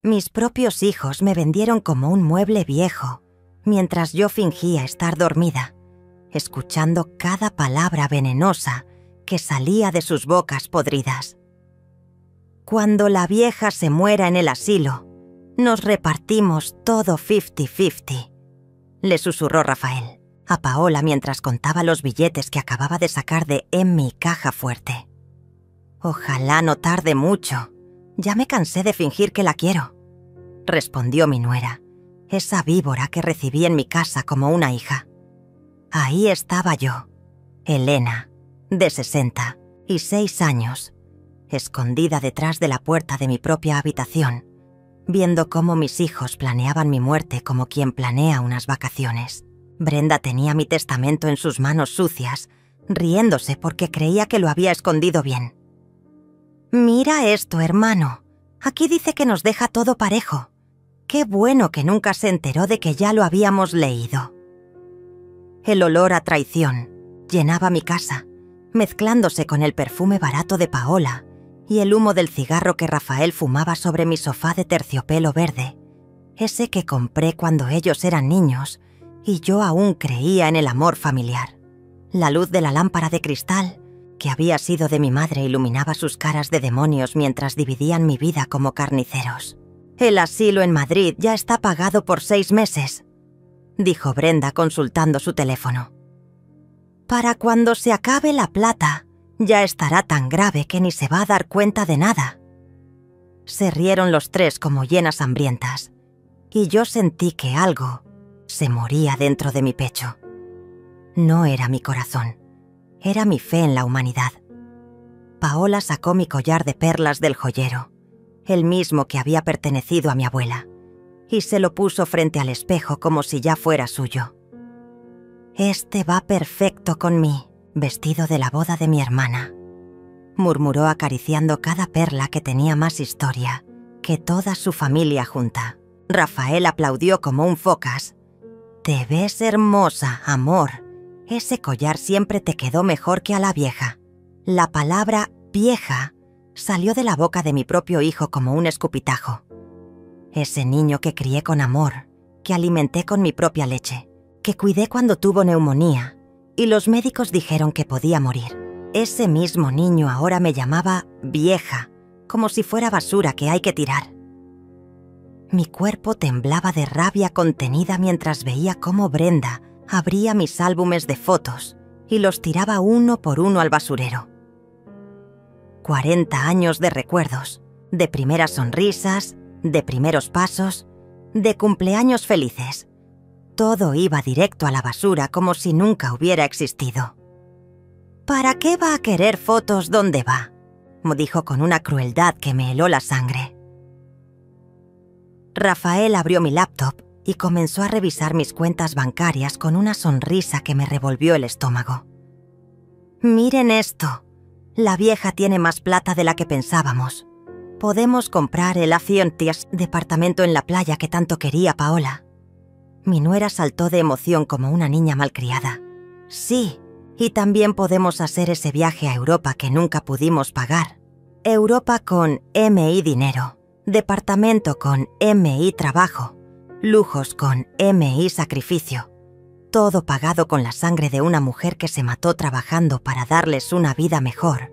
Mis propios hijos me vendieron como un mueble viejo, mientras yo fingía estar dormida, escuchando cada palabra venenosa que salía de sus bocas podridas. Cuando la vieja se muera en el asilo, nos repartimos todo 50-50, le susurró Rafael a Paola mientras contaba los billetes que acababa de sacar de en mi caja fuerte. Ojalá no tarde mucho. Ya me cansé de fingir que la quiero, respondió mi nuera, esa víbora que recibí en mi casa como una hija. Ahí estaba yo, Elena, de 66 años, escondida detrás de la puerta de mi propia habitación, viendo cómo mis hijos planeaban mi muerte como quien planea unas vacaciones. Brenda tenía mi testamento en sus manos sucias, riéndose porque creía que lo había escondido bien. «Mira esto, hermano. Aquí dice que nos deja todo parejo. Qué bueno que nunca se enteró de que ya lo habíamos leído». El olor a traición llenaba mi casa, mezclándose con el perfume barato de Paola y el humo del cigarro que Rafael fumaba sobre mi sofá de terciopelo verde, ese que compré cuando ellos eran niños y yo aún creía en el amor familiar. La luz de la lámpara de cristal que había sido de mi madre iluminaba sus caras de demonios mientras dividían mi vida como carniceros. «El asilo en Madrid ya está pagado por 6 meses», dijo Brenda consultando su teléfono. «Para cuando se acabe la plata, ya estará tan grave que ni se va a dar cuenta de nada». Se rieron los tres como hienas hambrientas, y yo sentí que algo se moría dentro de mi pecho. No era mi corazón, era mi fe en la humanidad. Paola sacó mi collar de perlas del joyero, el mismo que había pertenecido a mi abuela, y se lo puso frente al espejo como si ya fuera suyo. «Este va perfecto con mí, vestido de la boda de mi hermana», murmuró acariciando cada perla que tenía más historia que toda su familia junta. Rafael aplaudió como un focas. «Te ves hermosa, amor. Ese collar siempre te quedó mejor que a la vieja». La palabra «vieja» salió de la boca de mi propio hijo como un escupitajo. Ese niño que crié con amor, que alimenté con mi propia leche, que cuidé cuando tuvo neumonía y los médicos dijeron que podía morir. Ese mismo niño ahora me llamaba vieja, como si fuera basura que hay que tirar. Mi cuerpo temblaba de rabia contenida mientras veía cómo Brenda abría mis álbumes de fotos y los tiraba uno por uno al basurero. 40 años de recuerdos, de primeras sonrisas, de primeros pasos, de cumpleaños felices. Todo iba directo a la basura como si nunca hubiera existido. «¿Para qué va a querer fotos donde va?», dijo con una crueldad que me heló la sangre. Rafael abrió mi laptop y comenzó a revisar mis cuentas bancarias con una sonrisa que me revolvió el estómago. «Miren esto. La vieja tiene más plata de la que pensábamos. Podemos comprar el Afianties departamento en la playa que tanto quería Paola». Mi nuera saltó de emoción como una niña malcriada. «Sí, y también podemos hacer ese viaje a Europa que nunca pudimos pagar. Europa con MI dinero, departamento con MI trabajo, lujos con MI sacrificio. Todo pagado con la sangre de una mujer que se mató trabajando para darles una vida mejor,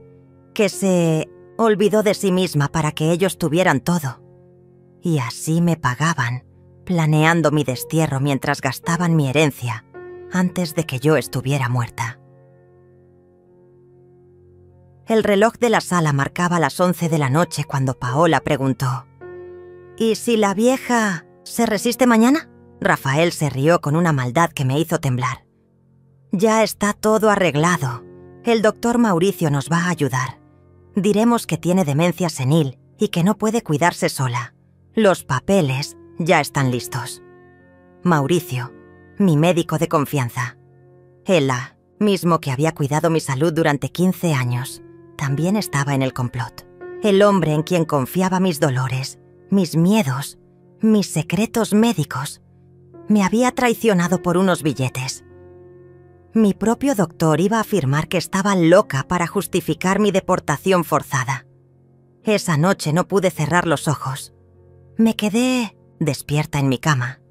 que se olvidó de sí misma para que ellos tuvieran todo. Y así me pagaban, planeando mi destierro mientras gastaban mi herencia antes de que yo estuviera muerta». El reloj de la sala marcaba las 11 de la noche cuando Paola preguntó: «¿Y si la vieja se resiste mañana?». Rafael se rió con una maldad que me hizo temblar. «Ya está todo arreglado. El doctor Mauricio nos va a ayudar. Diremos que tiene demencia senil y que no puede cuidarse sola. Los papeles ya están listos». Mauricio, mi médico de confianza. Ella, mismo que había cuidado mi salud durante 15 años, también estaba en el complot. El hombre en quien confiaba mis dolores, mis miedos, mis secretos médicos, me había traicionado por unos billetes. Mi propio doctor iba a afirmar que estaba loca para justificar mi deportación forzada. Esa noche no pude cerrar los ojos. Me quedé despierta en mi cama,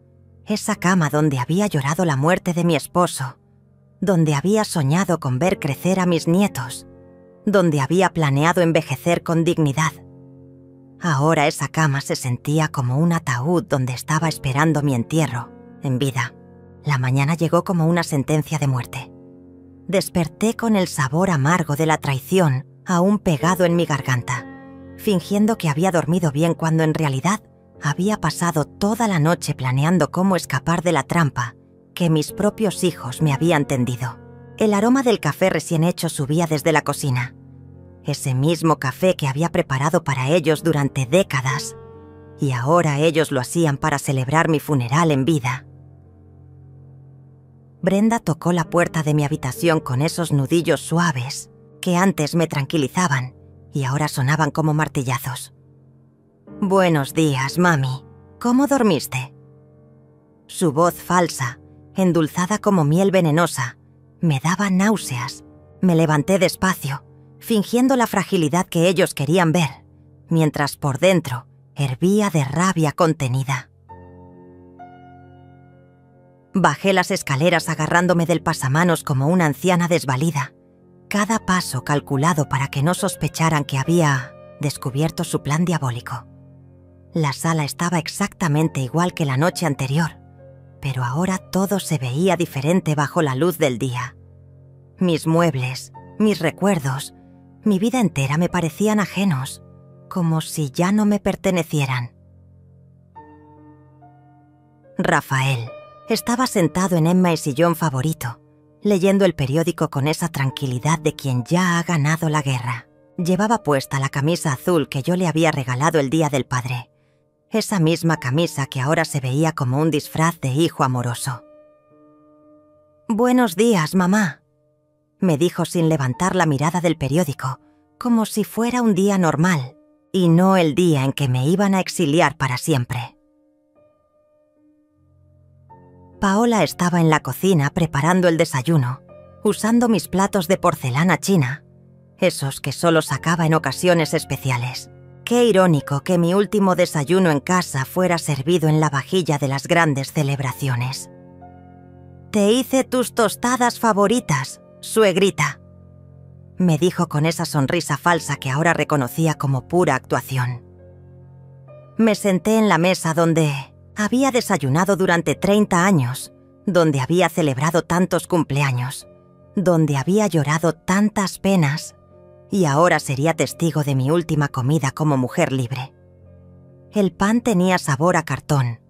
esa cama donde había llorado la muerte de mi esposo, donde había soñado con ver crecer a mis nietos, donde había planeado envejecer con dignidad. Ahora esa cama se sentía como un ataúd donde estaba esperando mi entierro, en vida. La mañana llegó como una sentencia de muerte. Desperté con el sabor amargo de la traición aún pegado en mi garganta, fingiendo que había dormido bien cuando en realidad había pasado toda la noche planeando cómo escapar de la trampa que mis propios hijos me habían tendido. El aroma del café recién hecho subía desde la cocina. Ese mismo café que había preparado para ellos durante décadas, y ahora ellos lo hacían para celebrar mi funeral en vida. Brenda tocó la puerta de mi habitación con esos nudillos suaves que antes me tranquilizaban y ahora sonaban como martillazos. «Buenos días, mami. ¿Cómo dormiste?» Su voz falsa, endulzada como miel venenosa, me daba náuseas. Me levanté despacio, fingiendo la fragilidad que ellos querían ver, mientras por dentro hervía de rabia contenida. Bajé las escaleras agarrándome del pasamanos como una anciana desvalida, cada paso calculado para que no sospecharan que había descubierto su plan diabólico. La sala estaba exactamente igual que la noche anterior, pero ahora todo se veía diferente bajo la luz del día. Mis muebles, mis recuerdos, mi vida entera me parecían ajenos, como si ya no me pertenecieran. Rafael estaba sentado en Emma y sillón favorito, leyendo el periódico con esa tranquilidad de quien ya ha ganado la guerra. Llevaba puesta la camisa azul que yo le había regalado el Día del Padre, esa misma camisa que ahora se veía como un disfraz de hijo amoroso. «Buenos días, mamá», me dijo sin levantar la mirada del periódico, como si fuera un día normal, y no el día en que me iban a exiliar para siempre. Paola estaba en la cocina preparando el desayuno, usando mis platos de porcelana china, esos que solo sacaba en ocasiones especiales. Qué irónico que mi último desayuno en casa fuera servido en la vajilla de las grandes celebraciones. «Te hice tus tostadas favoritas, suegrita», me dijo con esa sonrisa falsa que ahora reconocía como pura actuación. Me senté en la mesa donde había desayunado durante 30 años, donde había celebrado tantos cumpleaños, donde había llorado tantas penas, y ahora sería testigo de mi última comida como mujer libre. El pan tenía sabor a cartón,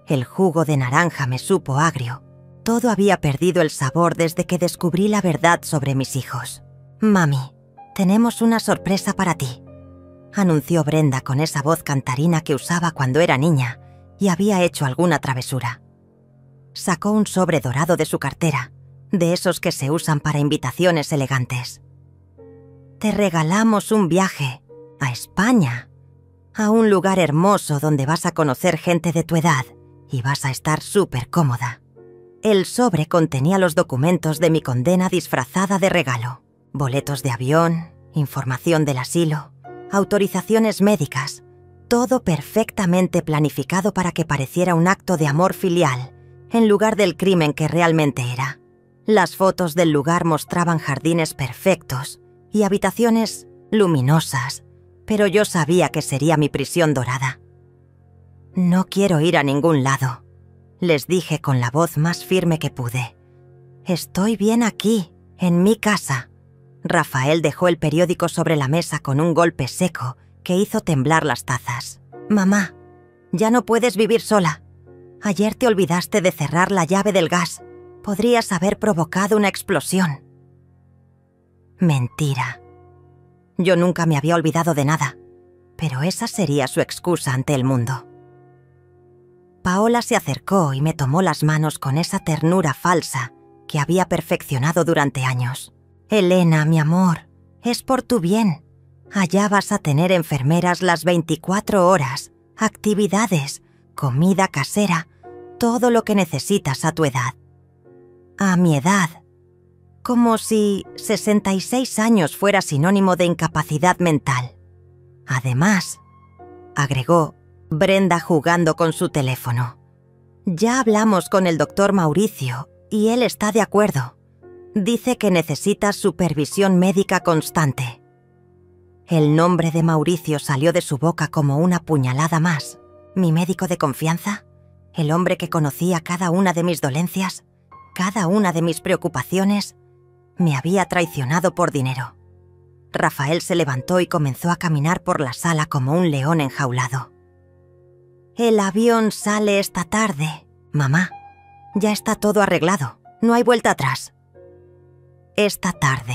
el jugo de naranja me supo agrio, todo había perdido el sabor desde que descubrí la verdad sobre mis hijos. «Mami, tenemos una sorpresa para ti», anunció Brenda con esa voz cantarina que usaba cuando era niña y había hecho alguna travesura. Sacó un sobre dorado de su cartera, de esos que se usan para invitaciones elegantes. «Te regalamos un viaje a España, a un lugar hermoso donde vas a conocer gente de tu edad y vas a estar súper cómoda». El sobre contenía los documentos de mi condena disfrazada de regalo: boletos de avión, información del asilo, autorizaciones médicas, todo perfectamente planificado para que pareciera un acto de amor filial, en lugar del crimen que realmente era. Las fotos del lugar mostraban jardines perfectos y habitaciones luminosas, pero yo sabía que sería mi prisión dorada. «No quiero ir a ningún lado», les dije con la voz más firme que pude. «Estoy bien aquí, en mi casa». Rafael dejó el periódico sobre la mesa con un golpe seco que hizo temblar las tazas. «Mamá, ya no puedes vivir sola. Ayer te olvidaste de cerrar la llave del gas. Podrías haber provocado una explosión». Mentira. Yo nunca me había olvidado de nada, pero esa sería su excusa ante el mundo. Paola se acercó y me tomó las manos con esa ternura falsa que había perfeccionado durante años. «Elena, mi amor, es por tu bien. Allá vas a tener enfermeras las 24 horas, actividades, comida casera, todo lo que necesitas a tu edad». A mi edad. Como si 66 años fuera sinónimo de incapacidad mental. Además, agregó, Brenda jugando con su teléfono. Ya hablamos con el doctor Mauricio y él está de acuerdo. Dice que necesitas supervisión médica constante. El nombre de Mauricio salió de su boca como una puñalada más. ¿Mi médico de confianza? ¿El hombre que conocía cada una de mis dolencias? ¿Cada una de mis preocupaciones? Me había traicionado por dinero. Rafael se levantó y comenzó a caminar por la sala como un león enjaulado. El avión sale esta tarde, mamá. Ya está todo arreglado. No hay vuelta atrás. Esta tarde.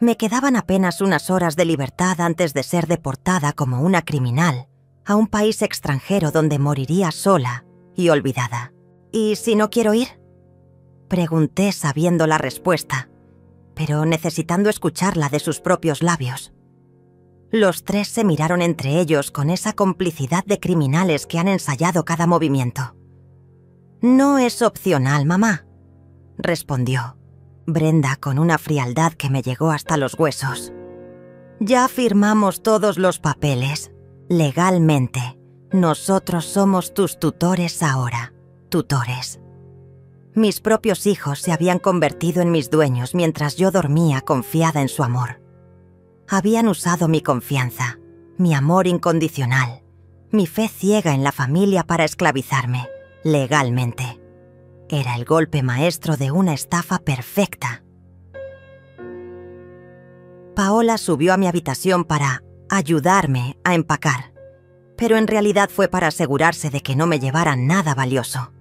Me quedaban apenas unas horas de libertad antes de ser deportada como una criminal a un país extranjero donde moriría sola y olvidada. ¿Y si no quiero ir? Pregunté sabiendo la respuesta, pero necesitando escucharla de sus propios labios. Los tres se miraron entre ellos con esa complicidad de criminales que han ensayado cada movimiento. «No es opcional, mamá», respondió Brenda con una frialdad que me llegó hasta los huesos. «Ya firmamos todos los papeles. Legalmente, nosotros somos tus tutores ahora, tutores». Mis propios hijos se habían convertido en mis dueños mientras yo dormía confiada en su amor. Habían usado mi confianza, mi amor incondicional, mi fe ciega en la familia para esclavizarme, legalmente. Era el golpe maestro de una estafa perfecta. Paola subió a mi habitación para ayudarme a empacar, pero en realidad fue para asegurarse de que no me llevaran nada valioso.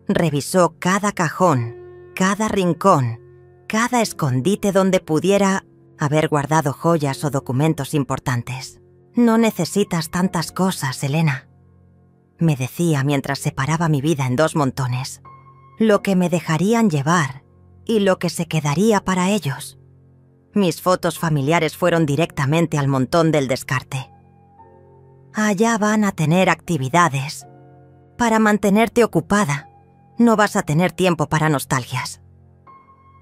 Revisó cada cajón, cada rincón, cada escondite donde pudiera haber guardado joyas o documentos importantes. «No necesitas tantas cosas, Elena», me decía mientras separaba mi vida en dos montones. Lo que me dejarían llevar y lo que se quedaría para ellos. Mis fotos familiares fueron directamente al montón del descarte. «Allá van a tener actividades. Para mantenerte ocupada, no vas a tener tiempo para nostalgias»,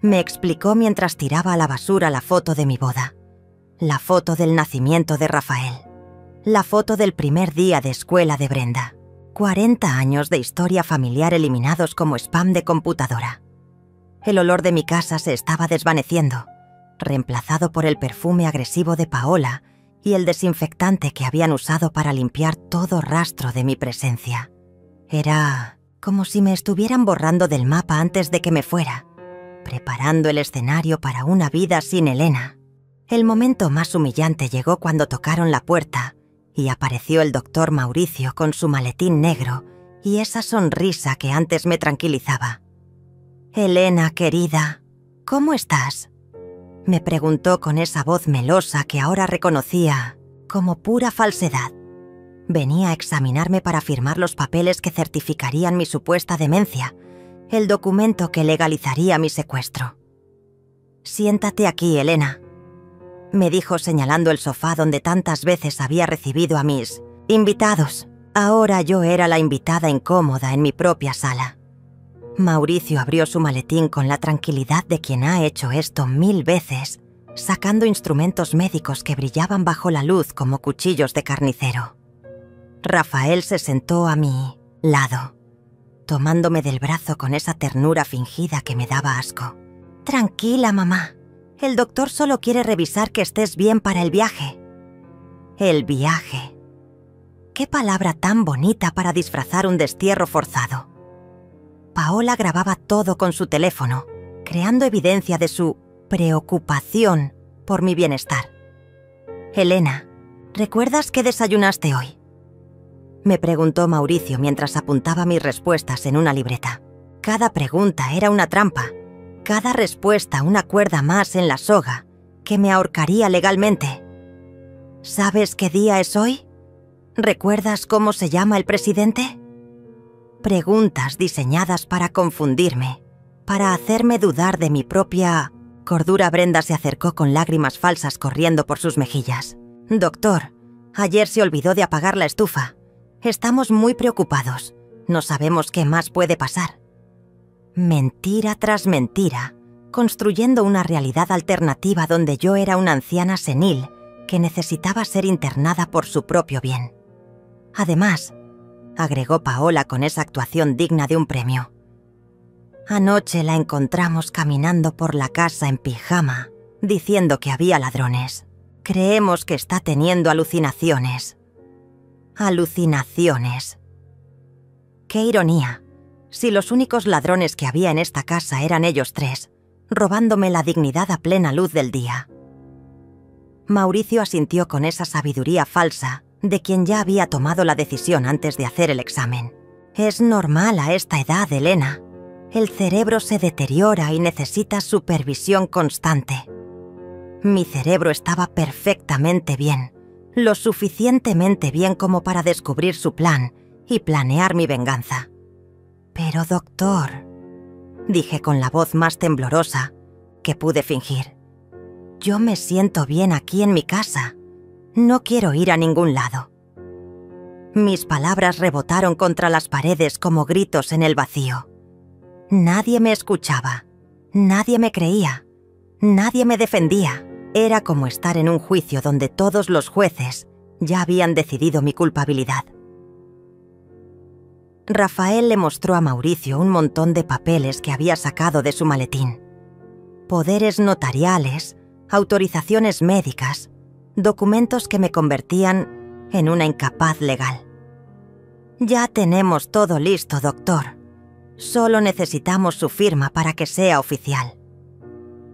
me explicó mientras tiraba a la basura la foto de mi boda, la foto del nacimiento de Rafael, la foto del primer día de escuela de Brenda. 40 años de historia familiar eliminados como spam de computadora. El olor de mi casa se estaba desvaneciendo, reemplazado por el perfume agresivo de Paola y el desinfectante que habían usado para limpiar todo rastro de mi presencia. Era como si me estuvieran borrando del mapa antes de que me fuera, preparando el escenario para una vida sin Elena. El momento más humillante llegó cuando tocaron la puerta y apareció el doctor Mauricio con su maletín negro y esa sonrisa que antes me tranquilizaba. «Elena, querida, ¿cómo estás?», me preguntó con esa voz melosa que ahora reconocía como pura falsedad. Venía a examinarme para firmar los papeles que certificarían mi supuesta demencia, el documento que legalizaría mi secuestro. «Siéntate aquí, Elena», me dijo señalando el sofá donde tantas veces había recibido a mis invitados. Ahora yo era la invitada incómoda en mi propia sala. Mauricio abrió su maletín con la tranquilidad de quien ha hecho esto 1000 veces, sacando instrumentos médicos que brillaban bajo la luz como cuchillos de carnicero. Rafael se sentó a mi lado, tomándome del brazo con esa ternura fingida que me daba asco. «Tranquila, mamá. El doctor solo quiere revisar que estés bien para el viaje». El viaje. Qué palabra tan bonita para disfrazar un destierro forzado. Paola grababa todo con su teléfono, creando evidencia de su preocupación por mi bienestar. «Elena, ¿recuerdas qué desayunaste hoy?», me preguntó Mauricio mientras apuntaba mis respuestas en una libreta. Cada pregunta era una trampa, cada respuesta una cuerda más en la soga que me ahorcaría legalmente. «¿Sabes qué día es hoy? ¿Recuerdas cómo se llama el presidente?». Preguntas diseñadas para confundirme, para hacerme dudar de mi propia cordura. Brenda se acercó con lágrimas falsas corriendo por sus mejillas. «Doctor, ayer se olvidó de apagar la estufa. Estamos muy preocupados. No sabemos qué más puede pasar». Mentira tras mentira, construyendo una realidad alternativa donde yo era una anciana senil que necesitaba ser internada por su propio bien. Además, agregó Paola con esa actuación digna de un premio, anoche la encontramos caminando por la casa en pijama, diciendo que había ladrones. Creemos que está teniendo alucinaciones. Alucinaciones. ¡Qué ironía! Si los únicos ladrones que había en esta casa eran ellos tres, robándome la dignidad a plena luz del día. Mauricio asintió con esa sabiduría falsa de quien ya había tomado la decisión antes de hacer el examen. Es normal a esta edad, Elena. El cerebro se deteriora y necesita supervisión constante. Mi cerebro estaba perfectamente bien, lo suficientemente bien como para descubrir su plan y planear mi venganza. Pero, doctor, dije con la voz más temblorosa que pude fingir, yo me siento bien aquí en mi casa. No quiero ir a ningún lado. Mis palabras rebotaron contra las paredes como gritos en el vacío. Nadie me escuchaba, nadie me creía, nadie me defendía. Era como estar en un juicio donde todos los jueces ya habían decidido mi culpabilidad. Rafael le mostró a Mauricio un montón de papeles que había sacado de su maletín. Poderes notariales, autorizaciones médicas, documentos que me convertían en una incapaz legal. Ya tenemos todo listo, doctor. Solo necesitamos su firma para que sea oficial.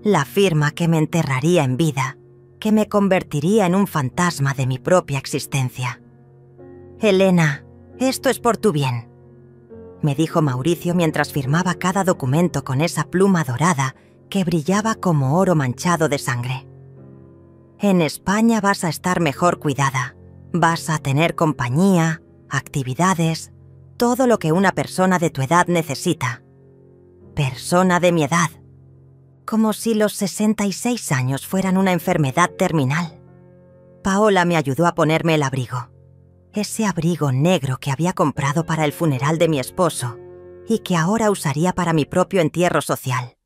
La firma que me enterraría en vida, que me convertiría en un fantasma de mi propia existencia. Elena, esto es por tu bien, me dijo Mauricio mientras firmaba cada documento con esa pluma dorada que brillaba como oro manchado de sangre. En España vas a estar mejor cuidada, vas a tener compañía, actividades, todo lo que una persona de tu edad necesita. Persona de mi edad. Como si los 66 años fueran una enfermedad terminal. Paola me ayudó a ponerme el abrigo. Ese abrigo negro que había comprado para el funeral de mi esposo y que ahora usaría para mi propio entierro social.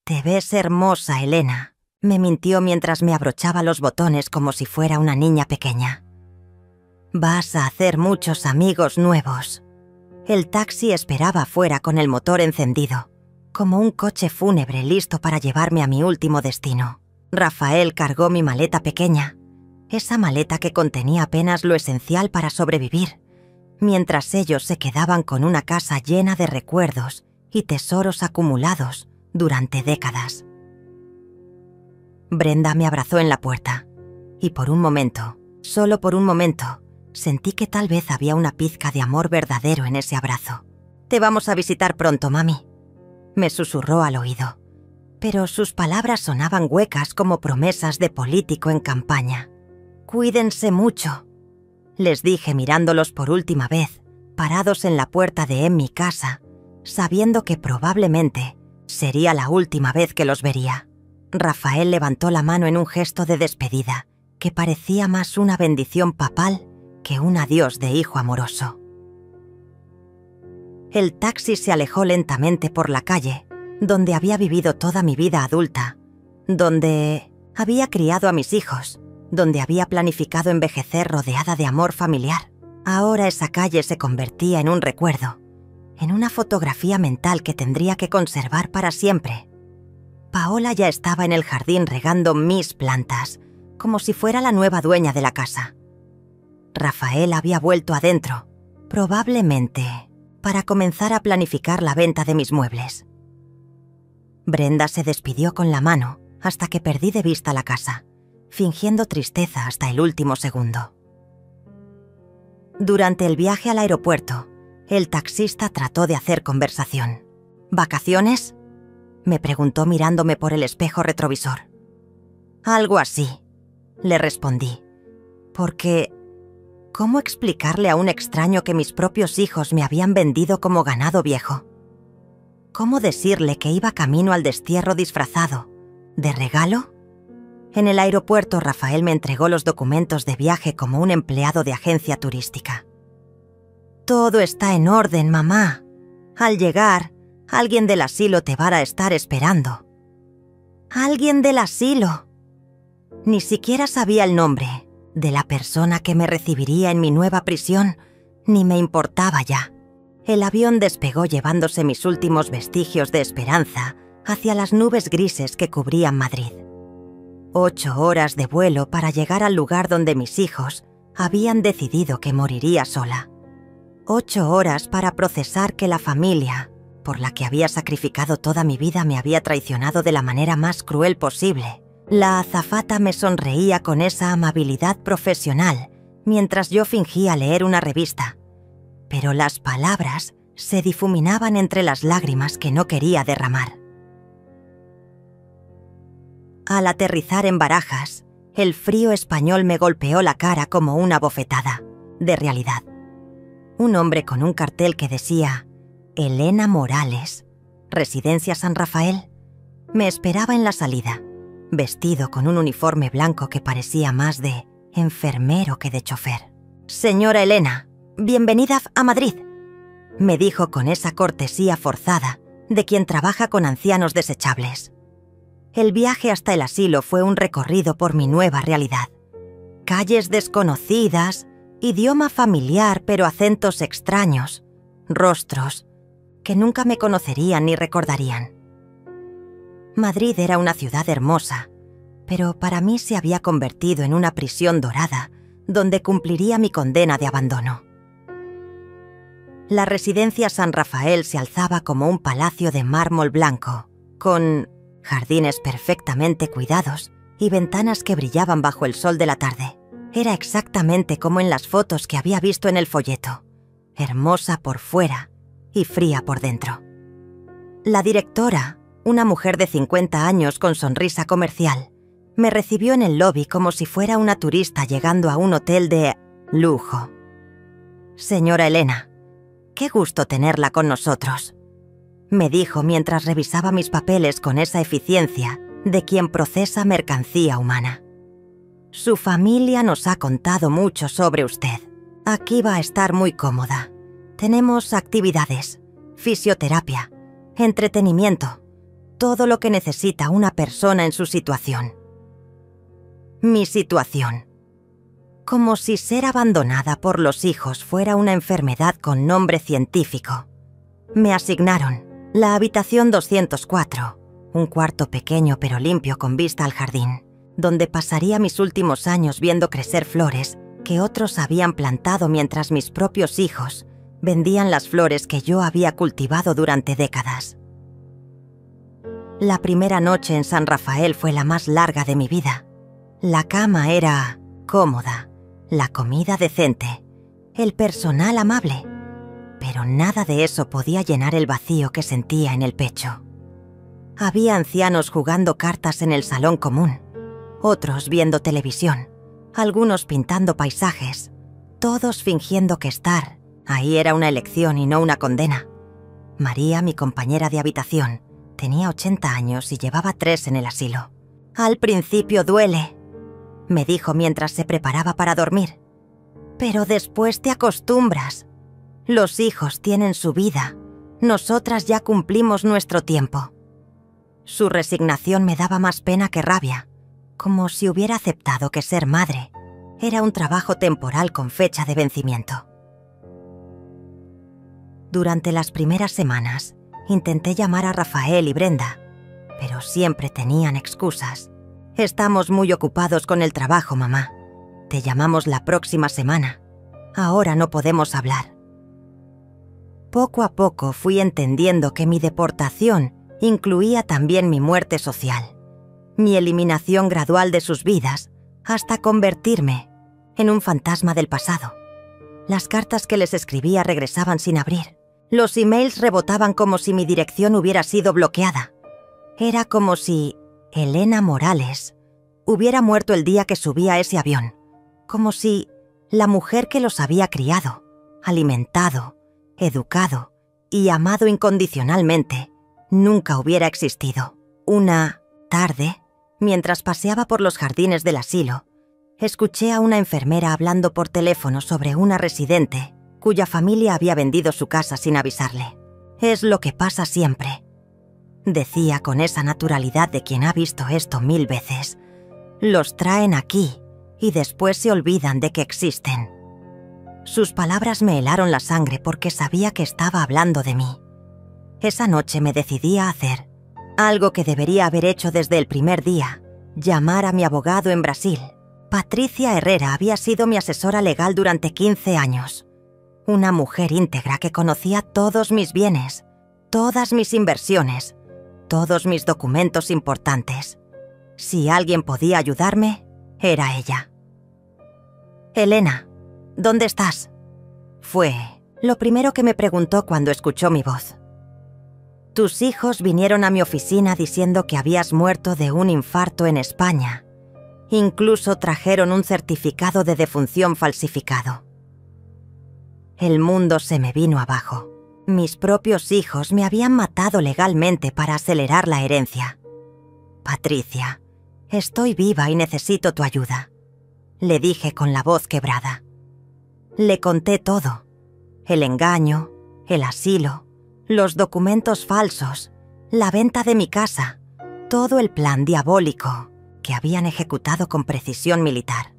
Te ves hermosa, Elena, me mintió mientras me abrochaba los botones como si fuera una niña pequeña. Vas a hacer muchos amigos nuevos. El taxi esperaba afuera con el motor encendido, como un coche fúnebre listo para llevarme a mi último destino. Rafael cargó mi maleta pequeña, esa maleta que contenía apenas lo esencial para sobrevivir, mientras ellos se quedaban con una casa llena de recuerdos y tesoros acumulados durante décadas. Brenda me abrazó en la puerta, y por un momento, solo por un momento, sentí que tal vez había una pizca de amor verdadero en ese abrazo. Te vamos a visitar pronto, mami, me susurró al oído, pero sus palabras sonaban huecas como promesas de político en campaña. Cuídense mucho, les dije mirándolos por última vez, parados en la puerta de mi casa, sabiendo que probablemente sería la última vez que los vería. Rafael levantó la mano en un gesto de despedida, que parecía más una bendición papal que un adiós de hijo amoroso. El taxi se alejó lentamente por la calle, donde había vivido toda mi vida adulta, donde había criado a mis hijos, donde había planificado envejecer rodeada de amor familiar. Ahora esa calle se convertía en un recuerdo, en una fotografía mental que tendría que conservar para siempre. Paola ya estaba en el jardín regando mis plantas, como si fuera la nueva dueña de la casa. Rafael había vuelto adentro, probablemente para comenzar a planificar la venta de mis muebles. Brenda se despidió con la mano hasta que perdí de vista la casa, fingiendo tristeza hasta el último segundo. Durante el viaje al aeropuerto, el taxista trató de hacer conversación. ¿Vacaciones?, me preguntó mirándome por el espejo retrovisor. Algo así, le respondí, porque ¿cómo explicarle a un extraño que mis propios hijos me habían vendido como ganado viejo? ¿Cómo decirle que iba camino al destierro disfrazado? ¿De regalo? En el aeropuerto, Rafael me entregó los documentos de viaje como un empleado de agencia turística. Todo está en orden, mamá. Al llegar, alguien del asilo te va a estar esperando. ¿Alguien del asilo? Ni siquiera sabía el nombre. de la persona que me recibiría en mi nueva prisión, ni me importaba ya. El avión despegó llevándose mis últimos vestigios de esperanza hacia las nubes grises que cubrían Madrid. 8 horas de vuelo para llegar al lugar donde mis hijos habían decidido que moriría sola. 8 horas para procesar que la familia, por la que había sacrificado toda mi vida, me había traicionado de la manera más cruel posible. La azafata me sonreía con esa amabilidad profesional mientras yo fingía leer una revista, pero las palabras se difuminaban entre las lágrimas que no quería derramar. Al aterrizar en Barajas, el frío español me golpeó la cara como una bofetada de realidad. Un hombre con un cartel que decía Elena Morales, Residencia San Rafael, me esperaba en la salida, vestido con un uniforme blanco que parecía más de enfermero que de chofer. «Señora Elena, bienvenida a Madrid», me dijo con esa cortesía forzada de quien trabaja con ancianos desechables. El viaje hasta el asilo fue un recorrido por mi nueva realidad. Calles desconocidas, idioma familiar pero acentos extraños, rostros que nunca me conocerían ni recordarían. Madrid era una ciudad hermosa, pero para mí se había convertido en una prisión dorada donde cumpliría mi condena de abandono. La residencia San Rafael se alzaba como un palacio de mármol blanco, con jardines perfectamente cuidados y ventanas que brillaban bajo el sol de la tarde. Era exactamente como en las fotos que había visto en el folleto, hermosa por fuera y fría por dentro. La directora, una mujer de 50 años con sonrisa comercial, me recibió en el lobby como si fuera una turista llegando a un hotel de lujo. «Señora Elena, qué gusto tenerla con nosotros», me dijo mientras revisaba mis papeles con esa eficiencia de quien procesa mercancía humana. «Su familia nos ha contado mucho sobre usted. Aquí va a estar muy cómoda. Tenemos actividades, fisioterapia, entretenimiento, todo lo que necesita una persona en su situación». Mi situación. Como si ser abandonada por los hijos fuera una enfermedad con nombre científico. Me asignaron la habitación 204, un cuarto pequeño pero limpio con vista al jardín, donde pasaría mis últimos años viendo crecer flores que otros habían plantado mientras mis propios hijos vendían las flores que yo había cultivado durante décadas. La primera noche en San Rafael fue la más larga de mi vida. La cama era cómoda, la comida decente, el personal amable, pero nada de eso podía llenar el vacío que sentía en el pecho. Había ancianos jugando cartas en el salón común, otros viendo televisión, algunos pintando paisajes, todos fingiendo que estar ahí era una elección y no una condena. María, mi compañera de habitación, tenía 80 años y llevaba 3 en el asilo. «Al principio duele», me dijo mientras se preparaba para dormir, «pero después te acostumbras. Los hijos tienen su vida, nosotras ya cumplimos nuestro tiempo». Su resignación me daba más pena que rabia, como si hubiera aceptado que ser madre era un trabajo temporal con fecha de vencimiento. Durante las primeras semanas, intenté llamar a Rafael y Brenda, pero siempre tenían excusas. «Estamos muy ocupados con el trabajo, mamá. Te llamamos la próxima semana. Ahora no podemos hablar». Poco a poco fui entendiendo que mi deportación incluía también mi muerte social, mi eliminación gradual de sus vidas hasta convertirme en un fantasma del pasado. Las cartas que les escribía regresaban sin abrir. Los emails rebotaban como si mi dirección hubiera sido bloqueada. Era como si Elena Morales hubiera muerto el día que subí a ese avión, como si la mujer que los había criado, alimentado, educado y amado incondicionalmente nunca hubiera existido. Una tarde, mientras paseaba por los jardines del asilo, escuché a una enfermera hablando por teléfono sobre una residente cuya familia había vendido su casa sin avisarle. «Es lo que pasa siempre», decía con esa naturalidad de quien ha visto esto 1000 veces. «Los traen aquí y después se olvidan de que existen. Sus palabras me helaron la sangre porque sabía que estaba hablando de mí. Esa noche me decidí a hacer algo que debería haber hecho desde el primer día: llamar a mi abogado en Brasil. Patricia Herrera había sido mi asesora legal durante 15 años. Una mujer íntegra que conocía todos mis bienes, todas mis inversiones, todos mis documentos importantes. Si alguien podía ayudarme, era ella. «Elena, ¿dónde estás?», fue lo primero que me preguntó cuando escuchó mi voz. «Tus hijos vinieron a mi oficina diciendo que habías muerto de un infarto en España. Incluso trajeron un certificado de defunción falsificado». El mundo se me vino abajo. Mis propios hijos me habían matado legalmente para acelerar la herencia. «Patricia, estoy viva y necesito tu ayuda», le dije con la voz quebrada. Le conté todo: el engaño, el asilo, los documentos falsos, la venta de mi casa, todo el plan diabólico que habían ejecutado con precisión militar.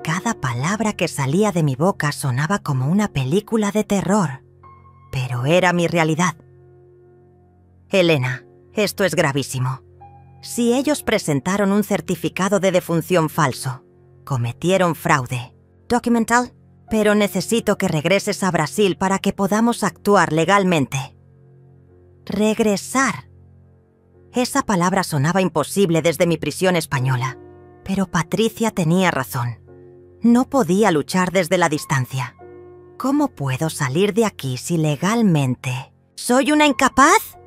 Cada palabra que salía de mi boca sonaba como una película de terror, pero era mi realidad. «Elena, esto es gravísimo. Si ellos presentaron un certificado de defunción falso, cometieron fraude documental, pero necesito que regreses a Brasil para que podamos actuar legalmente». Regresar. Esa palabra sonaba imposible desde mi prisión española, pero Patricia tenía razón. No podía luchar desde la distancia. ¿Cómo puedo salir de aquí si legalmente soy una incapaz?,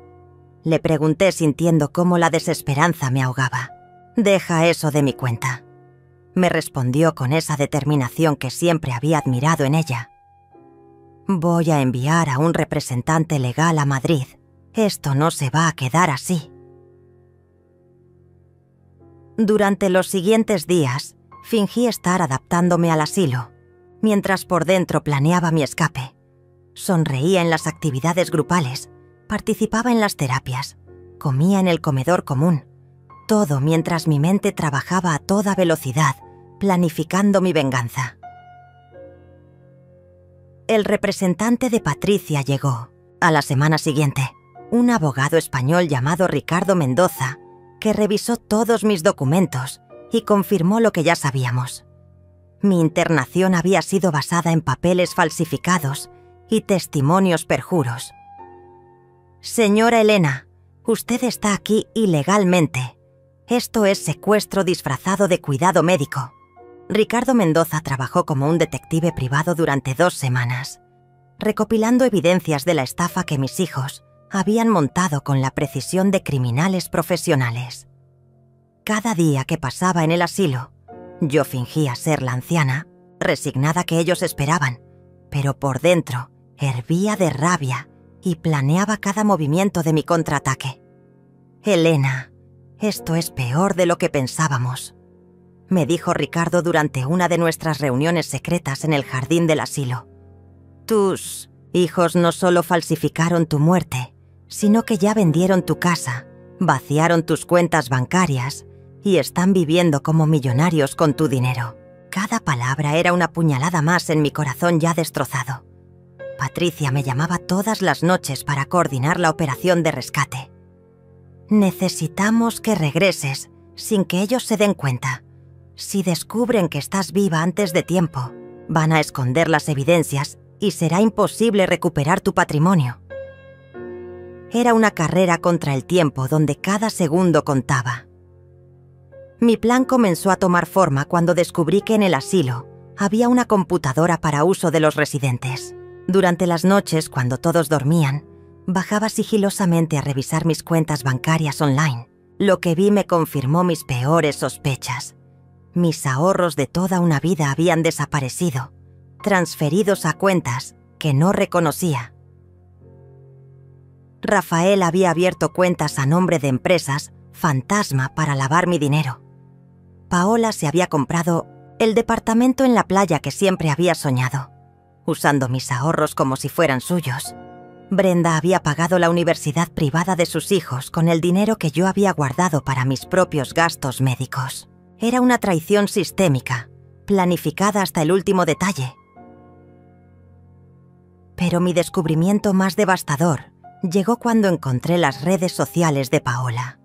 le pregunté sintiendo cómo la desesperanza me ahogaba. «Deja eso de mi cuenta», me respondió con esa determinación que siempre había admirado en ella. «Voy a enviar a un representante legal a Madrid. Esto no se va a quedar así». Durante los siguientes días, fingí estar adaptándome al asilo, mientras por dentro planeaba mi escape. Sonreía en las actividades grupales, participaba en las terapias, comía en el comedor común, todo mientras mi mente trabajaba a toda velocidad, planificando mi venganza. El representante de Patricia llegó, a la semana siguiente, un abogado español llamado Ricardo Mendoza, que revisó todos mis documentos y confirmó lo que ya sabíamos. Mi internación había sido basada en papeles falsificados y testimonios perjuros. «Señora Elena, usted está aquí ilegalmente. Esto es secuestro disfrazado de cuidado médico». Ricardo Mendoza trabajó como un detective privado durante 2 semanas, recopilando evidencias de la estafa que mis hijos habían montado con la precisión de criminales profesionales. Cada día que pasaba en el asilo, yo fingía ser la anciana, resignada que ellos esperaban, pero por dentro hervía de rabia y planeaba cada movimiento de mi contraataque. «Elena, esto es peor de lo que pensábamos», me dijo Ricardo durante una de nuestras reuniones secretas en el jardín del asilo. «Tus hijos no solo falsificaron tu muerte, sino que ya vendieron tu casa, vaciaron tus cuentas bancarias y están viviendo como millonarios con tu dinero». Cada palabra era una puñalada más en mi corazón ya destrozado. Patricia me llamaba todas las noches para coordinar la operación de rescate. «Necesitamos que regreses sin que ellos se den cuenta. Si descubren que estás viva antes de tiempo, van a esconder las evidencias y será imposible recuperar tu patrimonio». Era una carrera contra el tiempo donde cada segundo contaba. Mi plan comenzó a tomar forma cuando descubrí que en el asilo había una computadora para uso de los residentes. Durante las noches, cuando todos dormían, bajaba sigilosamente a revisar mis cuentas bancarias online. Lo que vi me confirmó mis peores sospechas. Mis ahorros de toda una vida habían desaparecido, transferidos a cuentas que no reconocía. Rafael había abierto cuentas a nombre de empresas fantasma para lavar mi dinero. Paola se había comprado el departamento en la playa que siempre había soñado, usando mis ahorros como si fueran suyos. Brenda había pagado la universidad privada de sus hijos con el dinero que yo había guardado para mis propios gastos médicos. Era una traición sistémica, planificada hasta el último detalle. Pero mi descubrimiento más devastador llegó cuando encontré las redes sociales de Paola.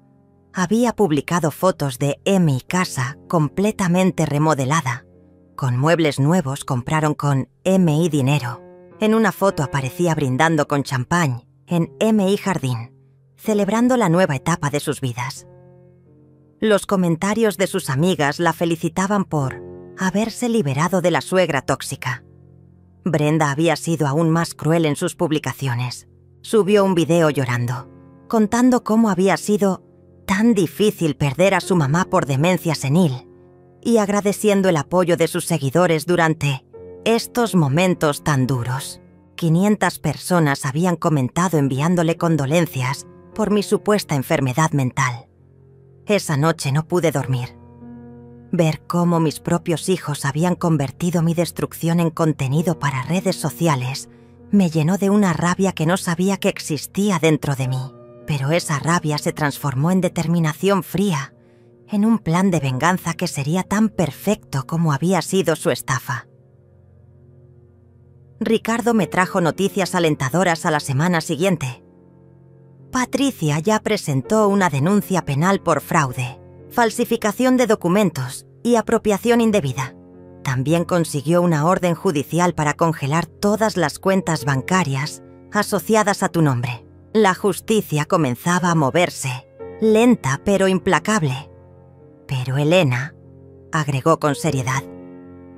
Había publicado fotos de mi casa completamente remodelada. Con muebles nuevos compraron con MI dinero. En una foto aparecía brindando con champán en MI Jardín, celebrando la nueva etapa de sus vidas. Los comentarios de sus amigas la felicitaban por haberse liberado de la suegra tóxica. Brenda había sido aún más cruel en sus publicaciones. Subió un video llorando, contando cómo había sido tan difícil perder a su mamá por demencia senil y agradeciendo el apoyo de sus seguidores durante estos momentos tan duros. 500 personas habían comentado enviándole condolencias por mi supuesta enfermedad mental. Esa noche no pude dormir. Ver cómo mis propios hijos habían convertido mi destrucción en contenido para redes sociales me llenó de una rabia que no sabía que existía dentro de mí. Pero esa rabia se transformó en determinación fría, en un plan de venganza que sería tan perfecto como había sido su estafa. Ricardo me trajo noticias alentadoras a la semana siguiente. Patricia ya presentó una denuncia penal por fraude, falsificación de documentos y apropiación indebida. También consiguió una orden judicial para congelar todas las cuentas bancarias asociadas a tu nombre. La justicia comenzaba a moverse, lenta pero implacable. Pero Elena, agregó con seriedad,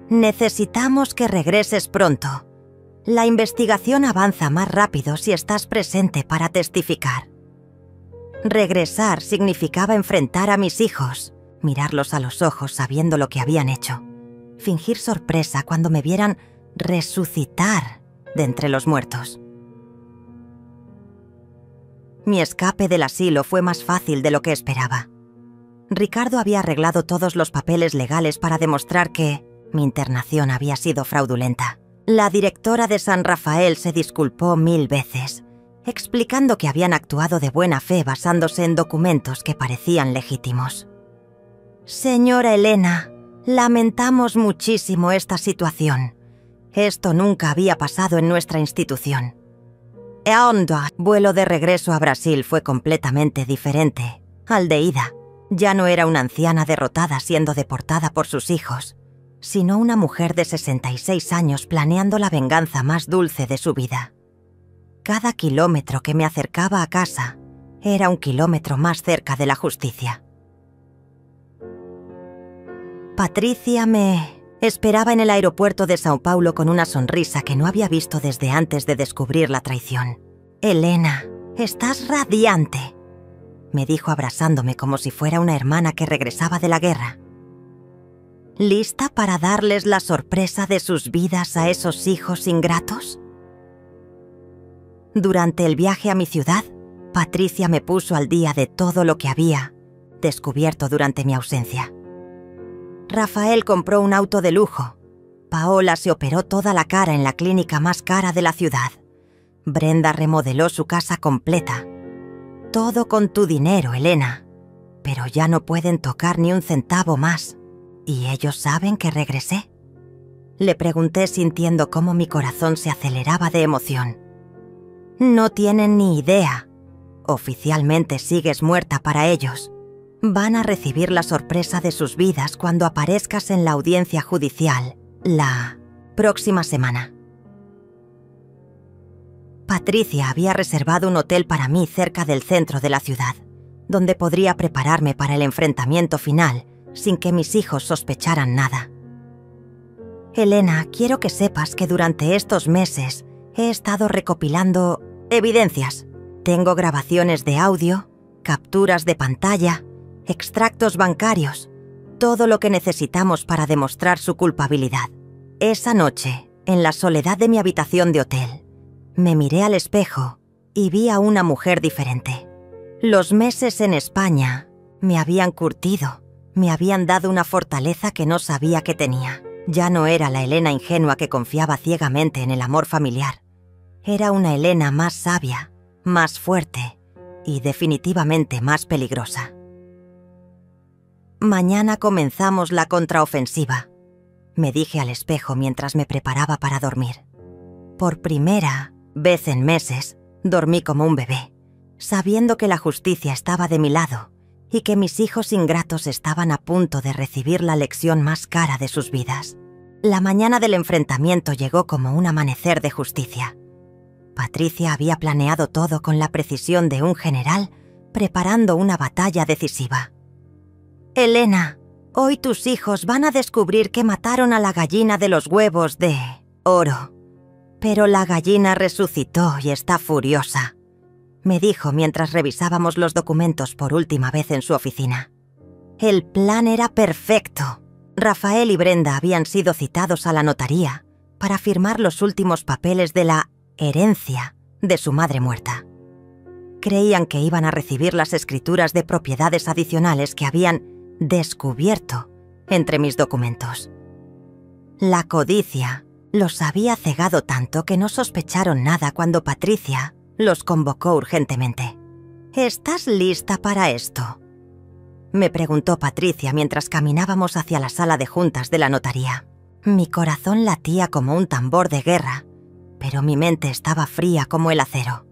necesitamos que regreses pronto. La investigación avanza más rápido si estás presente para testificar. Regresar significaba enfrentar a mis hijos, mirarlos a los ojos sabiendo lo que habían hecho, fingir sorpresa cuando me vieran resucitar de entre los muertos. Mi escape del asilo fue más fácil de lo que esperaba. Ricardo había arreglado todos los papeles legales para demostrar que mi internación había sido fraudulenta. La directora de San Rafael se disculpó 1000 veces, explicando que habían actuado de buena fe basándose en documentos que parecían legítimos. Señora Elena, lamentamos muchísimo esta situación. Esto nunca había pasado en nuestra institución. El vuelo de regreso a Brasil fue completamente diferente al de ida. Ya no era una anciana derrotada siendo deportada por sus hijos, sino una mujer de 66 años planeando la venganza más dulce de su vida. Cada kilómetro que me acercaba a casa era un kilómetro más cerca de la justicia. Patricia me esperaba en el aeropuerto de Sao Paulo con una sonrisa que no había visto desde antes de descubrir la traición. «Elena, estás radiante», me dijo abrazándome como si fuera una hermana que regresaba de la guerra. ¿Lista para darles la sorpresa de sus vidas a esos hijos ingratos? Durante el viaje a mi ciudad, Patricia me puso al día de todo lo que había descubierto durante mi ausencia. Rafael compró un auto de lujo. Paola se operó toda la cara en la clínica más cara de la ciudad. Brenda remodeló su casa completa. Todo con tu dinero, Elena. Pero ya no pueden tocar ni un centavo más. ¿Y ellos saben que regresé? Le pregunté sintiendo cómo mi corazón se aceleraba de emoción. No tienen ni idea. Oficialmente sigues muerta para ellos. Van a recibir la sorpresa de sus vidas cuando aparezcas en la audiencia judicial la próxima semana. Patricia había reservado un hotel para mí cerca del centro de la ciudad, donde podría prepararme para el enfrentamiento final sin que mis hijos sospecharan nada. Elena, quiero que sepas que durante estos meses he estado recopilando evidencias. Tengo grabaciones de audio, capturas de pantalla, extractos bancarios, todo lo que necesitamos para demostrar su culpabilidad. Esa noche, en la soledad de mi habitación de hotel, me miré al espejo y vi a una mujer diferente. Los meses en España me habían curtido, me habían dado una fortaleza que no sabía que tenía. Ya no era la Elena ingenua que confiaba ciegamente en el amor familiar. Era una Elena más sabia, más fuerte y definitivamente más peligrosa. Mañana comenzamos la contraofensiva, me dije al espejo mientras me preparaba para dormir. Por primera vez en meses, dormí como un bebé, sabiendo que la justicia estaba de mi lado y que mis hijos ingratos estaban a punto de recibir la lección más cara de sus vidas. La mañana del enfrentamiento llegó como un amanecer de justicia. Patricia había planeado todo con la precisión de un general preparando una batalla decisiva. «Elena, hoy tus hijos van a descubrir que mataron a la gallina de los huevos de oro. Pero la gallina resucitó y está furiosa», me dijo mientras revisábamos los documentos por última vez en su oficina. El plan era perfecto. Rafael y Brenda habían sido citados a la notaría para firmar los últimos papeles de la herencia de su madre muerta. Creían que iban a recibir las escrituras de propiedades adicionales que habían descubierto entre mis documentos. La codicia los había cegado tanto que no sospecharon nada cuando Patricia los convocó urgentemente. «¿Estás lista para esto?», me preguntó Patricia mientras caminábamos hacia la sala de juntas de la notaría. Mi corazón latía como un tambor de guerra, pero mi mente estaba fría como el acero.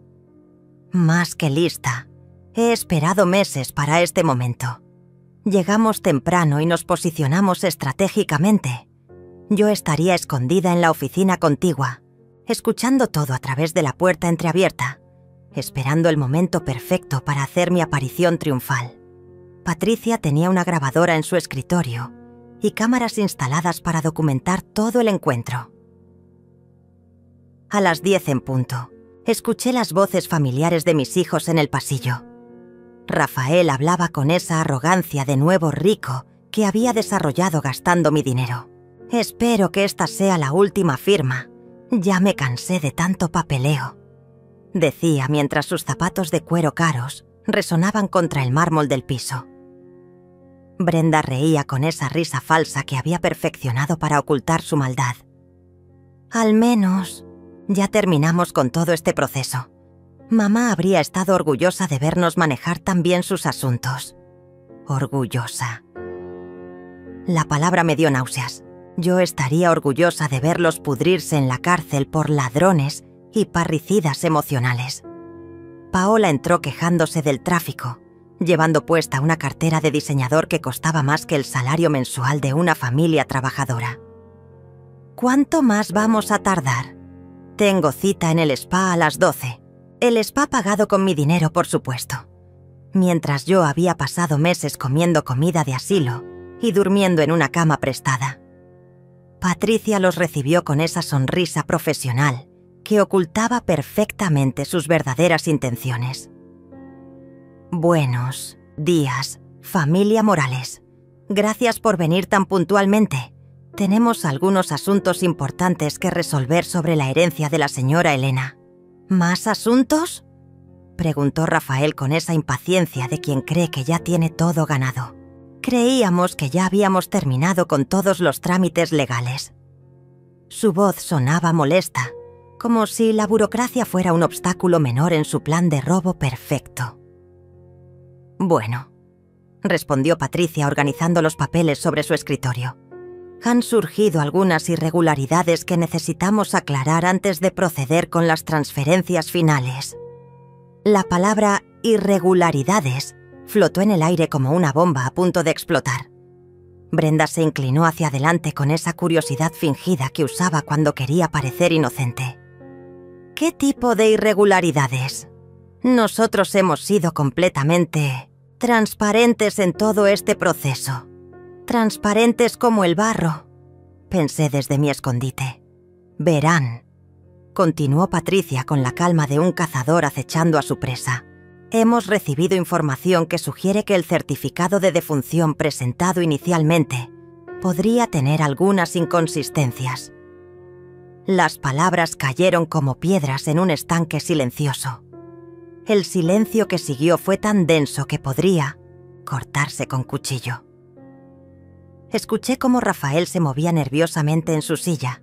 Más que lista. He esperado meses para este momento. Llegamos temprano y nos posicionamos estratégicamente. Yo estaría escondida en la oficina contigua, escuchando todo a través de la puerta entreabierta, esperando el momento perfecto para hacer mi aparición triunfal. Patricia tenía una grabadora en su escritorio y cámaras instaladas para documentar todo el encuentro. A las 10 en punto, escuché las voces familiares de mis hijos en el pasillo. Rafael hablaba con esa arrogancia de nuevo rico que había desarrollado gastando mi dinero. «Espero que esta sea la última firma. Ya me cansé de tanto papeleo», decía mientras sus zapatos de cuero caros resonaban contra el mármol del piso. Brenda reía con esa risa falsa que había perfeccionado para ocultar su maldad. «Al menos ya terminamos con todo este proceso. Mamá habría estado orgullosa de vernos manejar tan bien sus asuntos». Orgullosa. La palabra me dio náuseas. Yo estaría orgullosa de verlos pudrirse en la cárcel por ladrones y parricidas emocionales. Paola entró quejándose del tráfico, llevando puesta una cartera de diseñador que costaba más que el salario mensual de una familia trabajadora. «¿Cuánto más vamos a tardar? Tengo cita en el spa a las 12. El spa pagado con mi dinero, por supuesto. Mientras yo había pasado meses comiendo comida de asilo y durmiendo en una cama prestada. Patricia los recibió con esa sonrisa profesional que ocultaba perfectamente sus verdaderas intenciones. «Buenos días, familia Morales. Gracias por venir tan puntualmente. Tenemos algunos asuntos importantes que resolver sobre la herencia de la señora Elena». «¿Más asuntos?», preguntó Rafael con esa impaciencia de quien cree que ya tiene todo ganado. Creíamos que ya habíamos terminado con todos los trámites legales. Su voz sonaba molesta, como si la burocracia fuera un obstáculo menor en su plan de robo perfecto. «Bueno», respondió Patricia organizando los papeles sobre su escritorio. «Han surgido algunas irregularidades que necesitamos aclarar antes de proceder con las transferencias finales». La palabra irregularidades flotó en el aire como una bomba a punto de explotar. Brenda se inclinó hacia adelante con esa curiosidad fingida que usaba cuando quería parecer inocente. «¿Qué tipo de irregularidades? Nosotros hemos sido completamente transparentes en todo este proceso. Transparentes como el barro», pensé desde mi escondite. «Verán», continuó Patricia con la calma de un cazador acechando a su presa. «Hemos recibido información que sugiere que el certificado de defunción presentado inicialmente podría tener algunas inconsistencias». Las palabras cayeron como piedras en un estanque silencioso. El silencio que siguió fue tan denso que podría cortarse con cuchillo. Escuché cómo Rafael se movía nerviosamente en su silla,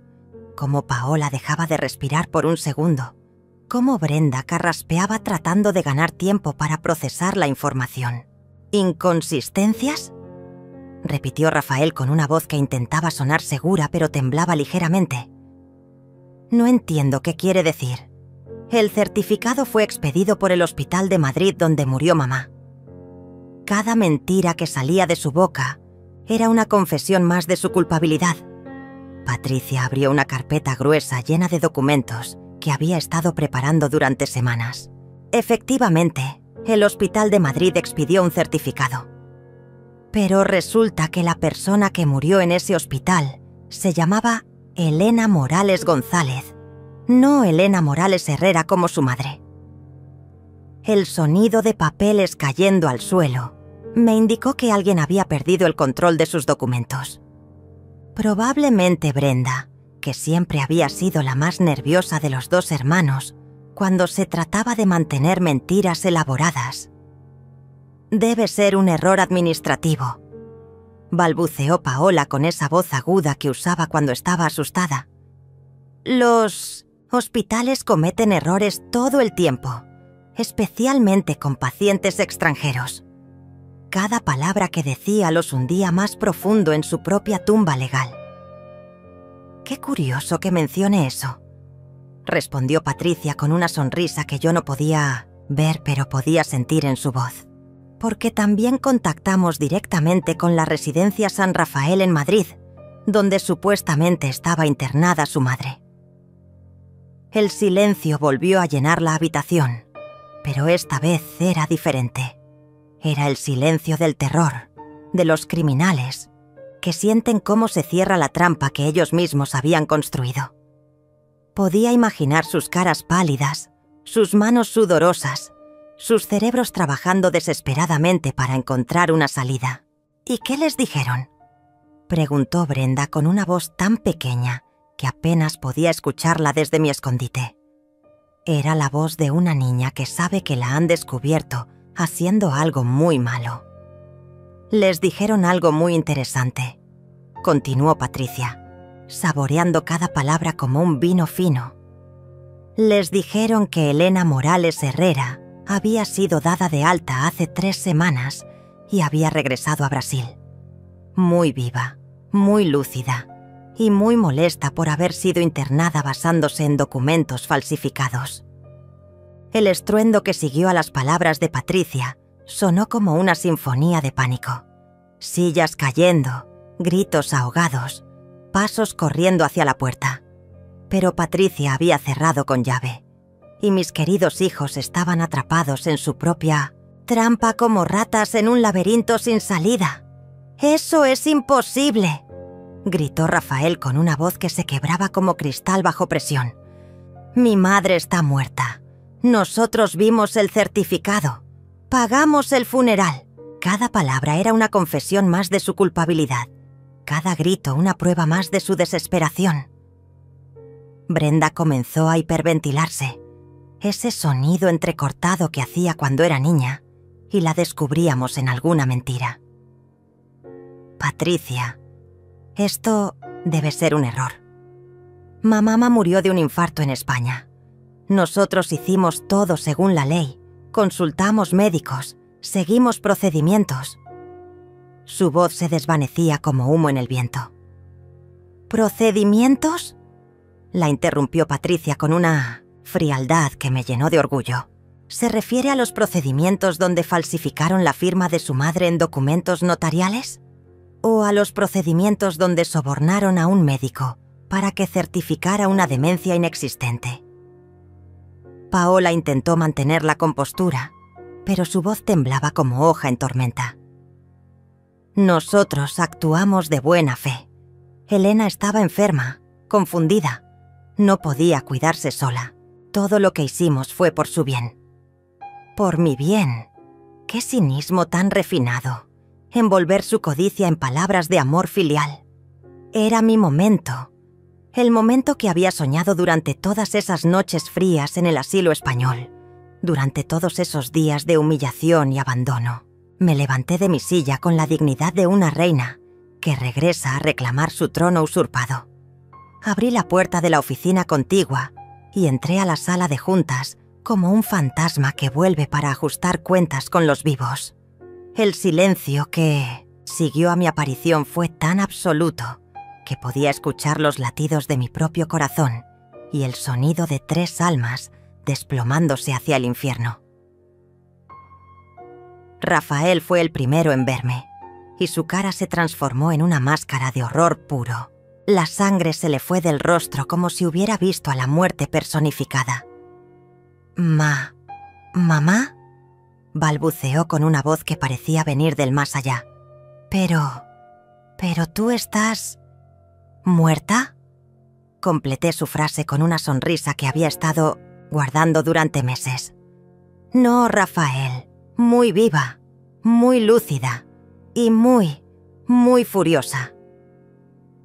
cómo Paola dejaba de respirar por un segundo, cómo Brenda carraspeaba tratando de ganar tiempo para procesar la información. ¿Inconsistencias? repitió Rafael con una voz que intentaba sonar segura pero temblaba ligeramente. No entiendo qué quiere decir. El certificado fue expedido por el hospital de Madrid donde murió mamá. Cada mentira que salía de su boca era una confesión más de su culpabilidad. Patricia abrió una carpeta gruesa llena de documentos que había estado preparando durante semanas. Efectivamente, el hospital de Madrid expidió un certificado. Pero resulta que la persona que murió en ese hospital se llamaba Elena Morales González, no Elena Morales Herrera como su madre. El sonido de papeles cayendo al suelo me indicó que alguien había perdido el control de sus documentos. Probablemente Brenda, que siempre había sido la más nerviosa de los dos hermanos cuando se trataba de mantener mentiras elaboradas. Debe ser un error administrativo, balbuceó Paola con esa voz aguda que usaba cuando estaba asustada. Los hospitales cometen errores todo el tiempo, especialmente con pacientes extranjeros. Cada palabra que decía los hundía más profundo en su propia tumba legal. «Qué curioso que mencione eso», respondió Patricia con una sonrisa que yo no podía ver pero podía sentir en su voz. «Porque también contactamos directamente con la residencia San Rafael en Madrid, donde supuestamente estaba internada su madre». El silencio volvió a llenar la habitación, pero esta vez era diferente. Era el silencio del terror, de los criminales, que sienten cómo se cierra la trampa que ellos mismos habían construido. Podía imaginar sus caras pálidas, sus manos sudorosas, sus cerebros trabajando desesperadamente para encontrar una salida. «¿Y qué les dijeron?», preguntó Brenda con una voz tan pequeña que apenas podía escucharla desde mi escondite. Era la voz de una niña que sabe que la han descubierto haciendo algo muy malo. «Les dijeron algo muy interesante», continuó Patricia, saboreando cada palabra como un vino fino. «Les dijeron que Elena Morales Herrera había sido dada de alta hace 3 semanas y había regresado a Brasil. Muy viva, muy lúcida y muy molesta por haber sido internada basándose en documentos falsificados». El estruendo que siguió a las palabras de Patricia sonó como una sinfonía de pánico. Sillas cayendo, gritos ahogados, pasos corriendo hacia la puerta. Pero Patricia había cerrado con llave, y mis queridos hijos estaban atrapados en su propia trampa como ratas en un laberinto sin salida. «¡Eso es imposible!», gritó Rafael con una voz que se quebraba como cristal bajo presión. «Mi madre está muerta. Nosotros vimos el certificado. Pagamos el funeral». Cada palabra era una confesión más de su culpabilidad. Cada grito una prueba más de su desesperación. Brenda comenzó a hiperventilarse. Ese sonido entrecortado que hacía cuando era niña, y la descubríamos en alguna mentira. «Patricia, esto debe ser un error. Mamá murió de un infarto en España. Nosotros hicimos todo según la ley, consultamos médicos, seguimos procedimientos». Su voz se desvanecía como humo en el viento. «¿Procedimientos?», la interrumpió Patricia con una frialdad que me llenó de orgullo. «¿Se refiere a los procedimientos donde falsificaron la firma de su madre en documentos notariales? ¿O a los procedimientos donde sobornaron a un médico para que certificara una demencia inexistente?». Paola intentó mantener la compostura, pero su voz temblaba como hoja en tormenta. «Nosotros actuamos de buena fe. Elena estaba enferma, confundida. No podía cuidarse sola. Todo lo que hicimos fue por su bien». «Por mi bien». Qué cinismo tan refinado. Envolver su codicia en palabras de amor filial. Era mi momento. El momento que había soñado durante todas esas noches frías en el asilo español. Durante todos esos días de humillación y abandono. Me levanté de mi silla con la dignidad de una reina que regresa a reclamar su trono usurpado. Abrí la puerta de la oficina contigua y entré a la sala de juntas como un fantasma que vuelve para ajustar cuentas con los vivos. El silencio que siguió a mi aparición fue tan absoluto que podía escuchar los latidos de mi propio corazón y el sonido de 3 almas desplomándose hacia el infierno. Rafael fue el primero en verme, y su cara se transformó en una máscara de horror puro. La sangre se le fue del rostro como si hubiera visto a la muerte personificada. ¿Mamá? Balbuceó con una voz que parecía venir del más allá. Pero tú estás... ¿muerta? Completé su frase con una sonrisa que había estado guardando durante meses. No, Rafael, muy viva, muy lúcida y muy furiosa.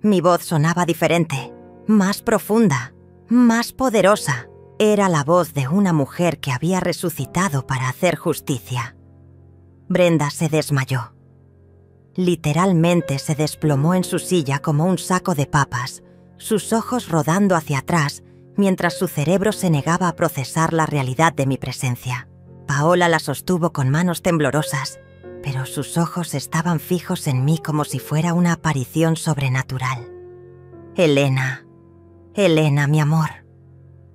Mi voz sonaba diferente, más profunda, más poderosa. Era la voz de una mujer que había resucitado para hacer justicia. Brenda se desmayó. Literalmente se desplomó en su silla como un saco de papas, sus ojos rodando hacia atrás mientras su cerebro se negaba a procesar la realidad de mi presencia. Paola la sostuvo con manos temblorosas, pero sus ojos estaban fijos en mí como si fuera una aparición sobrenatural. Elena, mi amor,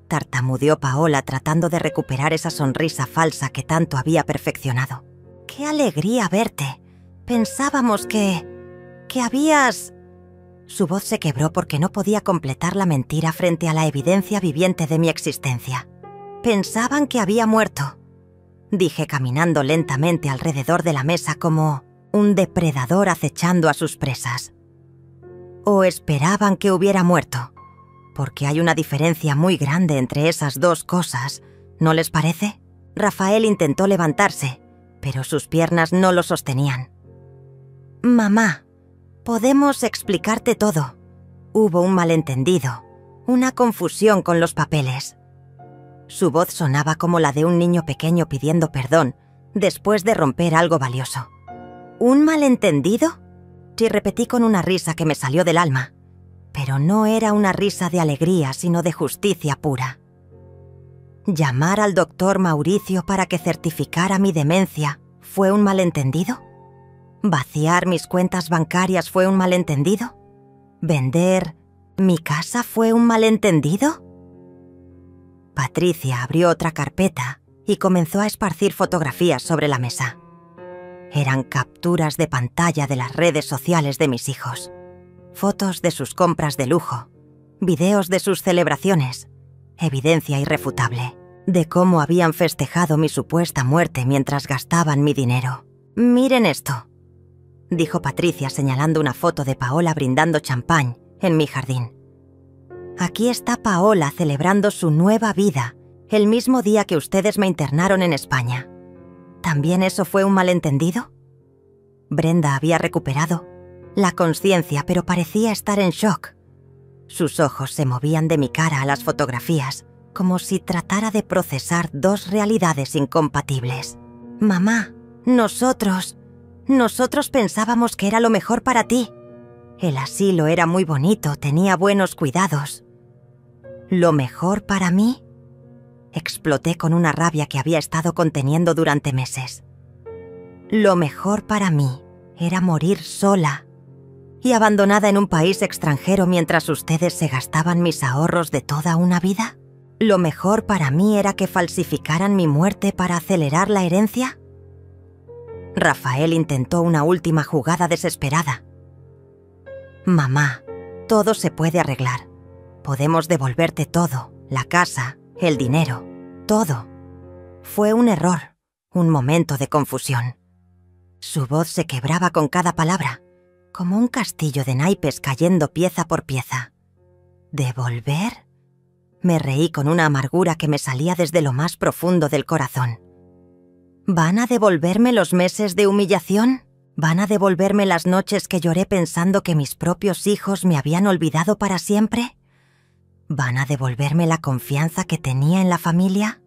tartamudeó Paola tratando de recuperar esa sonrisa falsa que tanto había perfeccionado. ¡Qué alegría verte! Pensábamos que habías... Su voz se quebró porque no podía completar la mentira frente a la evidencia viviente de mi existencia. Pensaban que había muerto, dije caminando lentamente alrededor de la mesa como un depredador acechando a sus presas. O esperaban que hubiera muerto, porque hay una diferencia muy grande entre esas dos cosas, ¿no les parece? Rafael intentó levantarse, pero sus piernas no lo sostenían. Mamá, podemos explicarte todo. Hubo un malentendido, una confusión con los papeles. Su voz sonaba como la de un niño pequeño pidiendo perdón después de romper algo valioso. ¿Un malentendido? Sí, repetí con una risa que me salió del alma, pero no era una risa de alegría, sino de justicia pura. ¿Llamar al doctor Mauricio para que certificara mi demencia fue un malentendido? ¿Vaciar mis cuentas bancarias fue un malentendido? ¿Vender mi casa fue un malentendido? Patricia abrió otra carpeta y comenzó a esparcir fotografías sobre la mesa. Eran capturas de pantalla de las redes sociales de mis hijos. Fotos de sus compras de lujo, videos de sus celebraciones, evidencia irrefutable de cómo habían festejado mi supuesta muerte mientras gastaban mi dinero. «Miren esto», dijo Patricia señalando una foto de Paola brindando champán en mi jardín. Aquí está Paola celebrando su nueva vida, el mismo día que ustedes me internaron en España. ¿También eso fue un malentendido? Brenda había recuperado la conciencia, pero parecía estar en shock. Sus ojos se movían de mi cara a las fotografías, como si tratara de procesar dos realidades incompatibles. «Mamá, nosotros pensábamos que era lo mejor para ti. El asilo era muy bonito, tenía buenos cuidados». ¿Lo mejor para mí? Exploté con una rabia que había estado conteniendo durante meses. Lo mejor para mí era morir sola y abandonada en un país extranjero mientras ustedes se gastaban mis ahorros de toda una vida. ¿Lo mejor para mí era que falsificaran mi muerte para acelerar la herencia? Rafael intentó una última jugada desesperada. «Mamá, todo se puede arreglar. Podemos devolverte todo, la casa, el dinero, todo. Fue un error, un momento de confusión». Su voz se quebraba con cada palabra, como un castillo de naipes cayendo pieza por pieza. ¿Devolver? Me reí con una amargura que me salía desde lo más profundo del corazón. ¿Van a devolverme los meses de humillación? ¿Van a devolverme las noches que lloré pensando que mis propios hijos me habían olvidado para siempre? ¿Van a devolverme la confianza que tenía en la familia?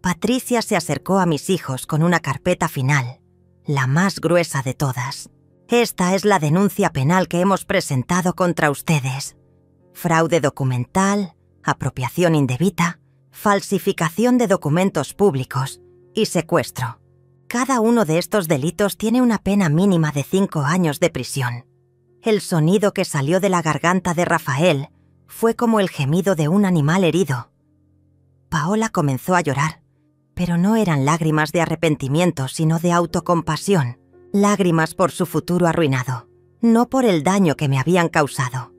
Patricia se acercó a mis hijos con una carpeta final, la más gruesa de todas. «Esta es la denuncia penal que hemos presentado contra ustedes. Fraude documental, apropiación indebida, falsificación de documentos públicos y secuestro. Cada uno de estos delitos tiene una pena mínima de 5 años de prisión. El sonido que salió de la garganta de Rafael fue como el gemido de un animal herido. Paola comenzó a llorar, pero no eran lágrimas de arrepentimiento, sino de autocompasión, lágrimas por su futuro arruinado, no por el daño que me habían causado.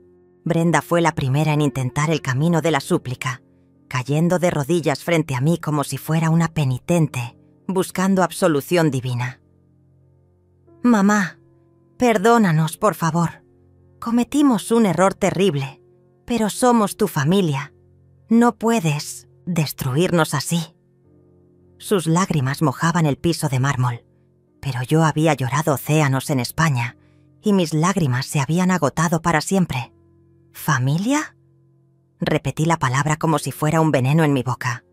Brenda fue la primera en intentar el camino de la súplica, cayendo de rodillas frente a mí como si fuera una penitente, buscando absolución divina. «Mamá, perdónanos, por favor. Cometimos un error terrible, pero somos tu familia. No puedes destruirnos así». Sus lágrimas mojaban el piso de mármol, pero yo había llorado océanos en España y mis lágrimas se habían agotado para siempre. ¿Familia? Repetí la palabra como si fuera un veneno en mi boca.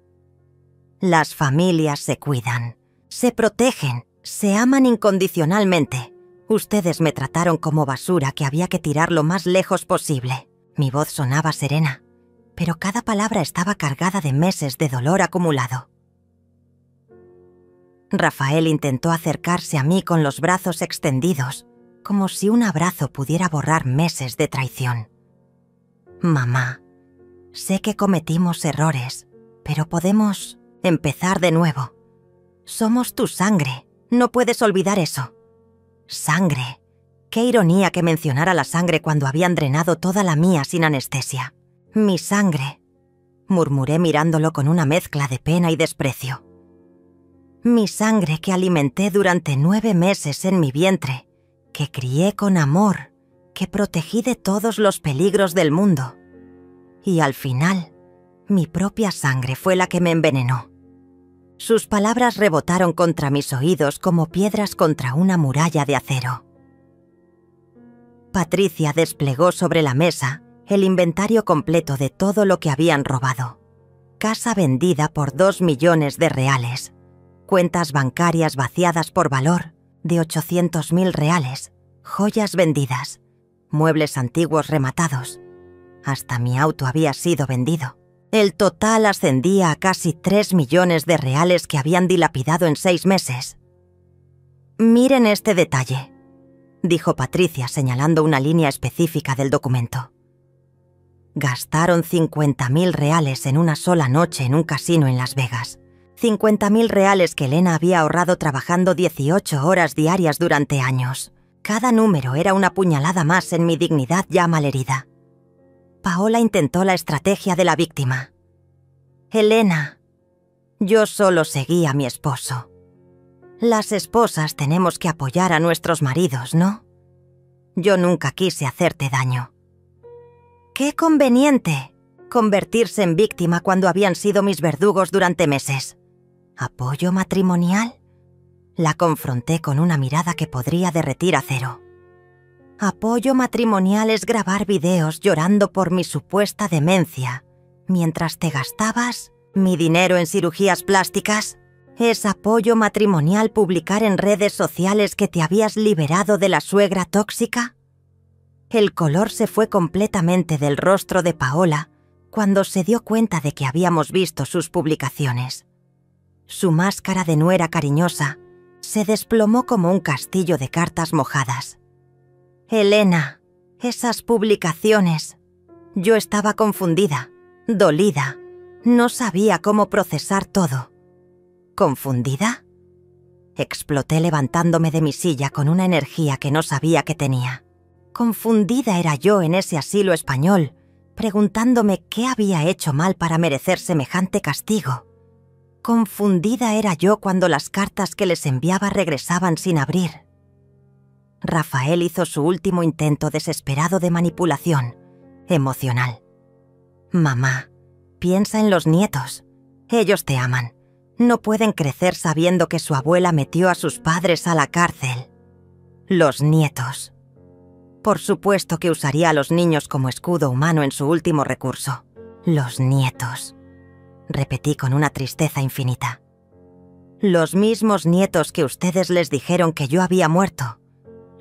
Las familias se cuidan, se protegen, se aman incondicionalmente. Ustedes me trataron como basura que había que tirar lo más lejos posible. Mi voz sonaba serena, pero cada palabra estaba cargada de meses de dolor acumulado. Rafael intentó acercarse a mí con los brazos extendidos, como si un abrazo pudiera borrar meses de traición. «Mamá, sé que cometimos errores, pero podemos empezar de nuevo. Somos tu sangre, no puedes olvidar eso». «Sangre». Qué ironía que mencionara la sangre cuando habían drenado toda la mía sin anestesia. «Mi sangre», murmuré mirándolo con una mezcla de pena y desprecio. «Mi sangre que alimenté durante 9 meses en mi vientre, que crié con amor, que protegí de todos los peligros del mundo. Y al final, mi propia sangre fue la que me envenenó». Sus palabras rebotaron contra mis oídos como piedras contra una muralla de acero. Patricia desplegó sobre la mesa el inventario completo de todo lo que habían robado. Casa vendida por 2 millones de reales. Cuentas bancarias vaciadas por valor de 800.000 reales. Joyas vendidas. Muebles antiguos rematados. Hasta mi auto había sido vendido. El total ascendía a casi 3 millones de reales que habían dilapidado en 6 meses. «Miren este detalle», dijo Patricia señalando una línea específica del documento. Gastaron 50.000 reales en una sola noche en un casino en Las Vegas. 50.000 reales que Elena había ahorrado trabajando 18 horas diarias durante años. Cada número era una puñalada más en mi dignidad ya malherida. Paola intentó la estrategia de la víctima. «Elena, yo solo seguí a mi esposo. Las esposas tenemos que apoyar a nuestros maridos, ¿no? Yo nunca quise hacerte daño». «Qué conveniente convertirse en víctima cuando habían sido mis verdugos durante meses». «¿Apoyo matrimonial?». La confronté con una mirada que podría derretir acero. «Apoyo matrimonial es grabar videos llorando por mi supuesta demencia, mientras te gastabas mi dinero en cirugías plásticas. ¿Es apoyo matrimonial publicar en redes sociales que te habías liberado de la suegra tóxica?». El color se fue completamente del rostro de Paola cuando se dio cuenta de que habíamos visto sus publicaciones. Su máscara de nuera cariñosa se desplomó como un castillo de cartas mojadas. «Elena, esas publicaciones». Yo estaba confundida, dolida, no sabía cómo procesar todo. ¿Confundida? Exploté levantándome de mi silla con una energía que no sabía que tenía. Confundida era yo en ese asilo español, preguntándome qué había hecho mal para merecer semejante castigo. Confundida era yo cuando las cartas que les enviaba regresaban sin abrir. Rafael hizo su último intento desesperado de manipulación emocional. «Mamá, piensa en los nietos. Ellos te aman. No pueden crecer sabiendo que su abuela metió a sus padres a la cárcel. Los nietos». Por supuesto que usaría a los niños como escudo humano en su último recurso. «Los nietos», repetí con una tristeza infinita. «Los mismos nietos que ustedes les dijeron que yo había muerto.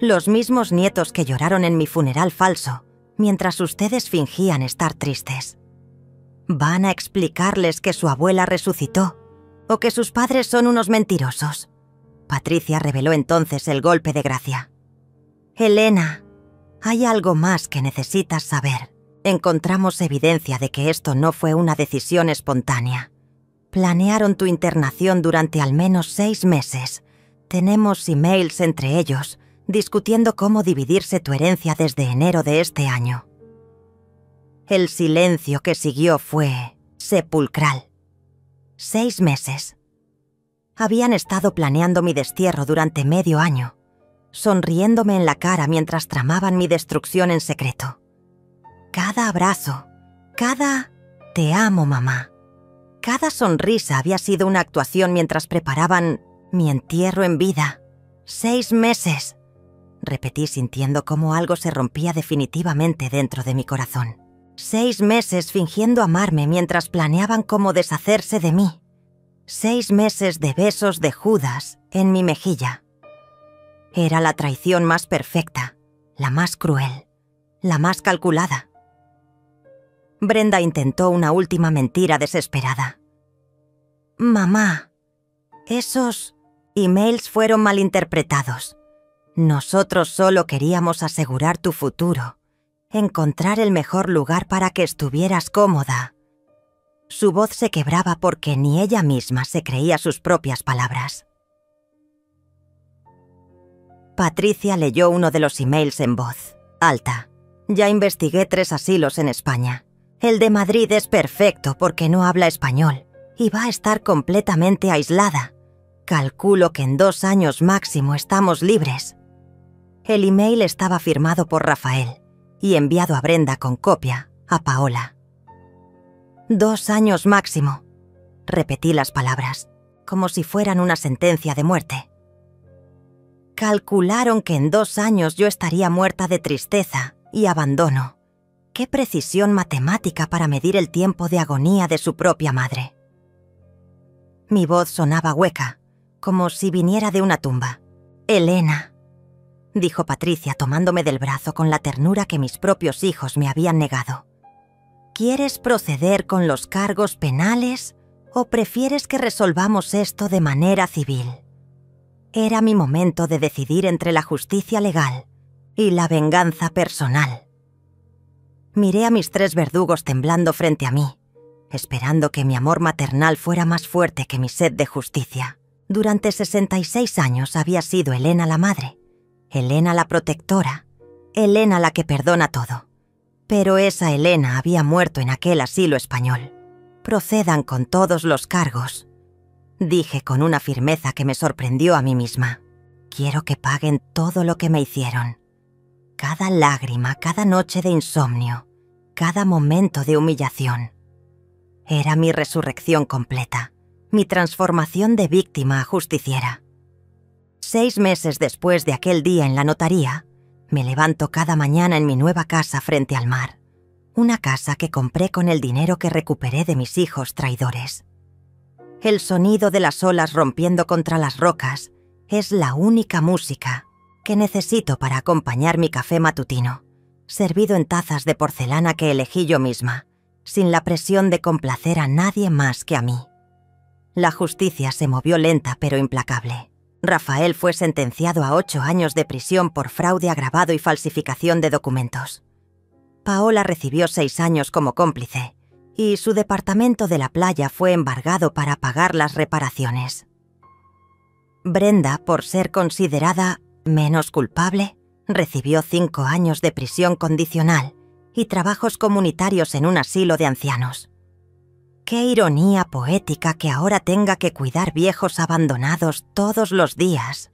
Los mismos nietos que lloraron en mi funeral falso, mientras ustedes fingían estar tristes. ¿Van a explicarles que su abuela resucitó o que sus padres son unos mentirosos? Patricia reveló entonces el golpe de gracia. Elena, hay algo más que necesitas saber. Encontramos evidencia de que esto no fue una decisión espontánea. Planearon tu internación durante al menos 6 meses. Tenemos emails entre ellos, discutiendo cómo dividirse tu herencia desde enero de este año. El silencio que siguió fue sepulcral. 6 meses. Habían estado planeando mi destierro durante medio año, sonriéndome en la cara mientras tramaban mi destrucción en secreto. Cada abrazo, cada «te amo, mamá», cada sonrisa había sido una actuación mientras preparaban mi entierro en vida. 6 meses, repetí sintiendo cómo algo se rompía definitivamente dentro de mi corazón. 6 meses fingiendo amarme mientras planeaban cómo deshacerse de mí. 6 meses de besos de Judas en mi mejilla. Era la traición más perfecta, la más cruel, la más calculada. Brenda intentó una última mentira desesperada. Mamá, esos emails fueron malinterpretados. Nosotros solo queríamos asegurar tu futuro, encontrar el mejor lugar para que estuvieras cómoda. Su voz se quebraba porque ni ella misma se creía sus propias palabras. Patricia leyó uno de los emails en voz alta. Ya investigué 3 asilos en España. El de Madrid es perfecto porque no habla español y va a estar completamente aislada. Calculo que en 2 años máximo estamos libres. El email estaba firmado por Rafael y enviado a Brenda con copia a Paola. 2 años máximo. Repetí las palabras, como si fueran una sentencia de muerte. Calcularon que en 2 años yo estaría muerta de tristeza y abandono. ¡Qué precisión matemática para medir el tiempo de agonía de su propia madre! Mi voz sonaba hueca, como si viniera de una tumba. «Elena», dijo Patricia tomándome del brazo con la ternura que mis propios hijos me habían negado. ¿Quieres proceder con los cargos penales o prefieres que resolvamos esto de manera civil? Era mi momento de decidir entre la justicia legal y la venganza personal. Miré a mis 3 verdugos temblando frente a mí, esperando que mi amor maternal fuera más fuerte que mi sed de justicia. Durante 66 años había sido Elena la madre, Elena la protectora, Elena la que perdona todo. Pero esa Elena había muerto en aquel asilo español. Procedan con todos los cargos, dije con una firmeza que me sorprendió a mí misma. Quiero que paguen todo lo que me hicieron. Cada lágrima, cada noche de insomnio, cada momento de humillación. Era mi resurrección completa, mi transformación de víctima a justiciera. 6 meses después de aquel día en la notaría, me levanto cada mañana en mi nueva casa frente al mar. Una casa que compré con el dinero que recuperé de mis hijos traidores. El sonido de las olas rompiendo contra las rocas es la única música que necesito para acompañar mi café matutino, servido en tazas de porcelana que elegí yo misma, sin la presión de complacer a nadie más que a mí. La justicia se movió lenta pero implacable. Rafael fue sentenciado a 8 años de prisión por fraude agravado y falsificación de documentos. Paola recibió 6 años como cómplice y su departamento de la playa fue embargado para pagar las reparaciones. Brenda, por ser considerada menos culpable, recibió 5 años de prisión condicional y trabajos comunitarios en un asilo de ancianos. Qué ironía poética que ahora tenga que cuidar viejos abandonados todos los días.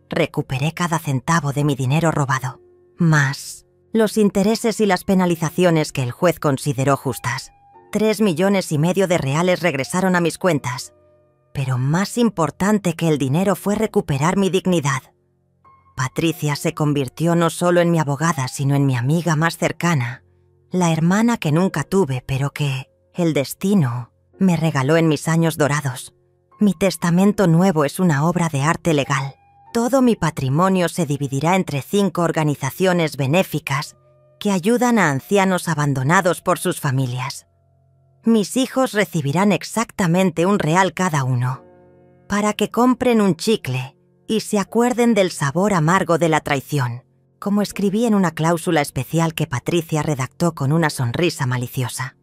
Recuperé cada centavo de mi dinero robado, más los intereses y las penalizaciones que el juez consideró justas. 3,5 millones de reales regresaron a mis cuentas, pero más importante que el dinero fue recuperar mi dignidad. Patricia se convirtió no solo en mi abogada, sino en mi amiga más cercana, la hermana que nunca tuve, pero que el destino me regaló en mis años dorados. Mi testamento nuevo es una obra de arte legal. Todo mi patrimonio se dividirá entre 5 organizaciones benéficas que ayudan a ancianos abandonados por sus familias. Mis hijos recibirán exactamente 1 real cada uno. para que compren un chicle y se acuerden del sabor amargo de la traición, como escribí en una cláusula especial que Patricia redactó con una sonrisa maliciosa.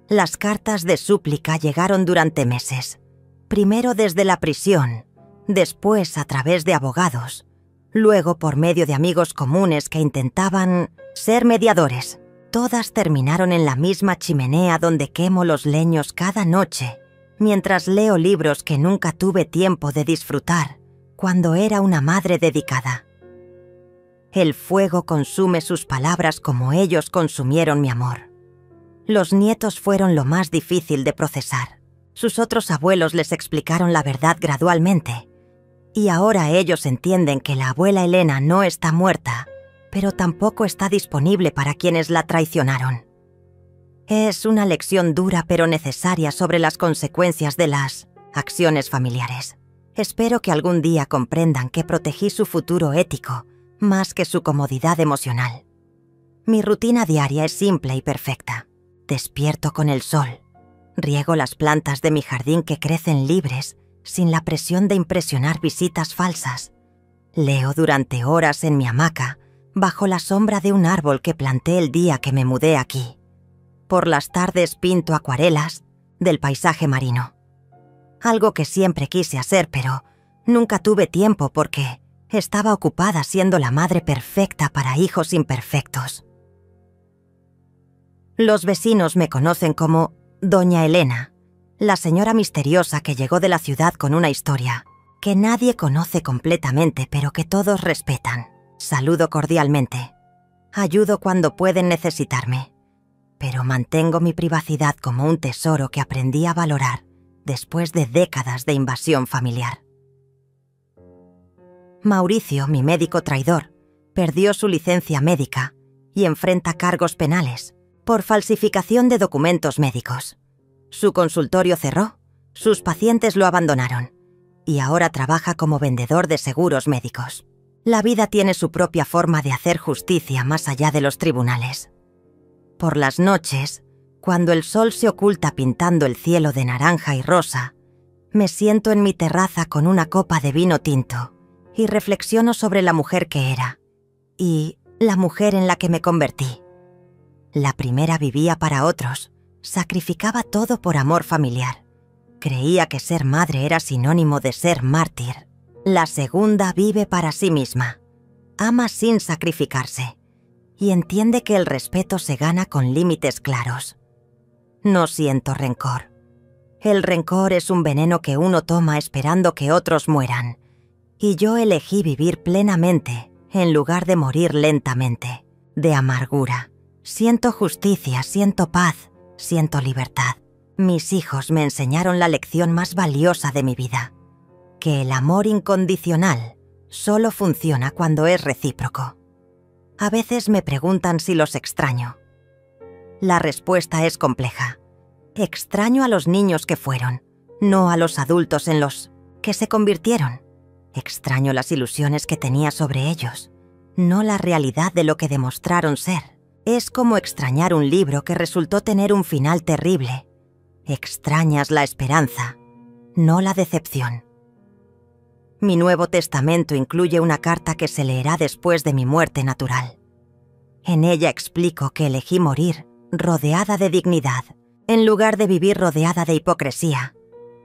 Las cartas de súplica llegaron durante meses, primero desde la prisión, después a través de abogados, luego por medio de amigos comunes que intentaban ser mediadores. Todas terminaron en la misma chimenea donde quemo los leños cada noche, mientras leo libros que nunca tuve tiempo de disfrutar cuando era una madre dedicada. El fuego consume sus palabras como ellos consumieron mi amor. Los nietos fueron lo más difícil de procesar. Sus otros abuelos les explicaron la verdad gradualmente, y ahora ellos entienden que la abuela Elena no está muerta, pero tampoco está disponible para quienes la traicionaron. Es una lección dura pero necesaria sobre las consecuencias de las acciones familiares. Espero que algún día comprendan que protegí su futuro ético más que su comodidad emocional. Mi rutina diaria es simple y perfecta. Despierto con el sol. Riego las plantas de mi jardín que crecen libres, sin la presión de impresionar visitas falsas. Leo durante horas en mi hamaca, bajo la sombra de un árbol que planté el día que me mudé aquí. Por las tardes pinto acuarelas del paisaje marino. Algo que siempre quise hacer, pero nunca tuve tiempo porque estaba ocupada siendo la madre perfecta para hijos imperfectos. Los vecinos me conocen como Doña Elena, la señora misteriosa que llegó de la ciudad con una historia que nadie conoce completamente, pero que todos respetan. Saludo cordialmente. Ayudo cuando pueden necesitarme, pero mantengo mi privacidad como un tesoro que aprendí a valorar después de décadas de invasión familiar. Mauricio, mi médico traidor, perdió su licencia médica y enfrenta cargos penales por falsificación de documentos médicos. Su consultorio cerró, sus pacientes lo abandonaron y ahora trabaja como vendedor de seguros médicos. La vida tiene su propia forma de hacer justicia más allá de los tribunales. Por las noches, cuando el sol se oculta pintando el cielo de naranja y rosa, me siento en mi terraza con una copa de vino tinto y reflexiono sobre la mujer que era y la mujer en la que me convertí. La primera vivía para otros, sacrificaba todo por amor familiar. Creía que ser madre era sinónimo de ser mártir. La segunda vive para sí misma, ama sin sacrificarse y entiende que el respeto se gana con límites claros. No siento rencor. El rencor es un veneno que uno toma esperando que otros mueran, y yo elegí vivir plenamente en lugar de morir lentamente, de amargura. Siento justicia, siento paz, siento libertad. Mis hijos me enseñaron la lección más valiosa de mi vida, que el amor incondicional solo funciona cuando es recíproco. A veces me preguntan si los extraño. La respuesta es compleja. Extraño a los niños que fueron, no a los adultos en los que se convirtieron. Extraño las ilusiones que tenía sobre ellos, no la realidad de lo que demostraron ser. Es como extrañar un libro que resultó tener un final terrible. Extrañas la esperanza, no la decepción. Mi Nuevo Testamento incluye una carta que se leerá después de mi muerte natural. En ella explico que elegí morir rodeada de dignidad, en lugar de vivir rodeada de hipocresía,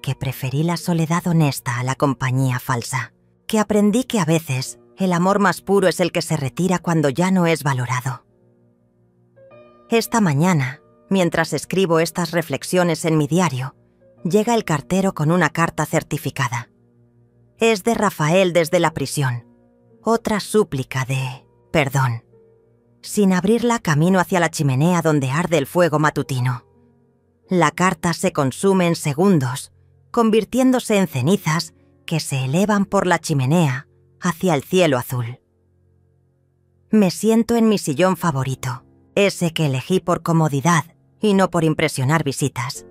que preferí la soledad honesta a la compañía falsa, que aprendí que a veces el amor más puro es el que se retira cuando ya no es valorado. Esta mañana, mientras escribo estas reflexiones en mi diario, llega el cartero con una carta certificada. Es de Rafael desde la prisión. Otra súplica de perdón. Sin abrirla, camino hacia la chimenea donde arde el fuego matutino. La carta se consume en segundos, convirtiéndose en cenizas que se elevan por la chimenea hacia el cielo azul. Me siento en mi sillón favorito, ese que elegí por comodidad y no por impresionar visitas,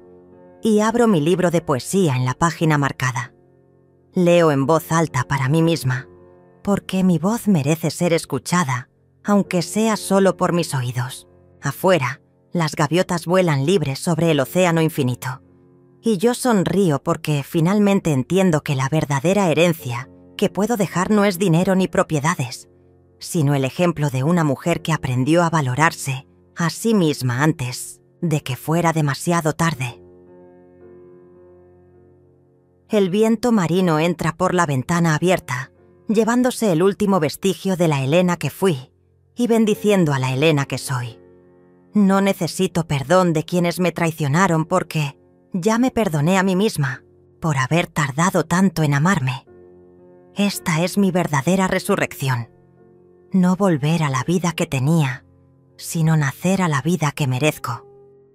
y abro mi libro de poesía en la página marcada. Leo en voz alta para mí misma, porque mi voz merece ser escuchada, aunque sea solo por mis oídos. Afuera, las gaviotas vuelan libres sobre el océano infinito, Y yo sonrío porque finalmente entiendo que la verdadera herencia que puedo dejar no es dinero ni propiedades, sino el ejemplo de una mujer que aprendió a valorarse a sí misma antes de que fuera demasiado tarde. El viento marino entra por la ventana abierta, llevándose el último vestigio de la Elena que fui y bendiciendo a la Elena que soy. No necesito perdón de quienes me traicionaron porque ya me perdoné a mí misma por haber tardado tanto en amarme. Esta es mi verdadera resurrección. No volver a la vida que tenía, sino nacer a la vida que merezco.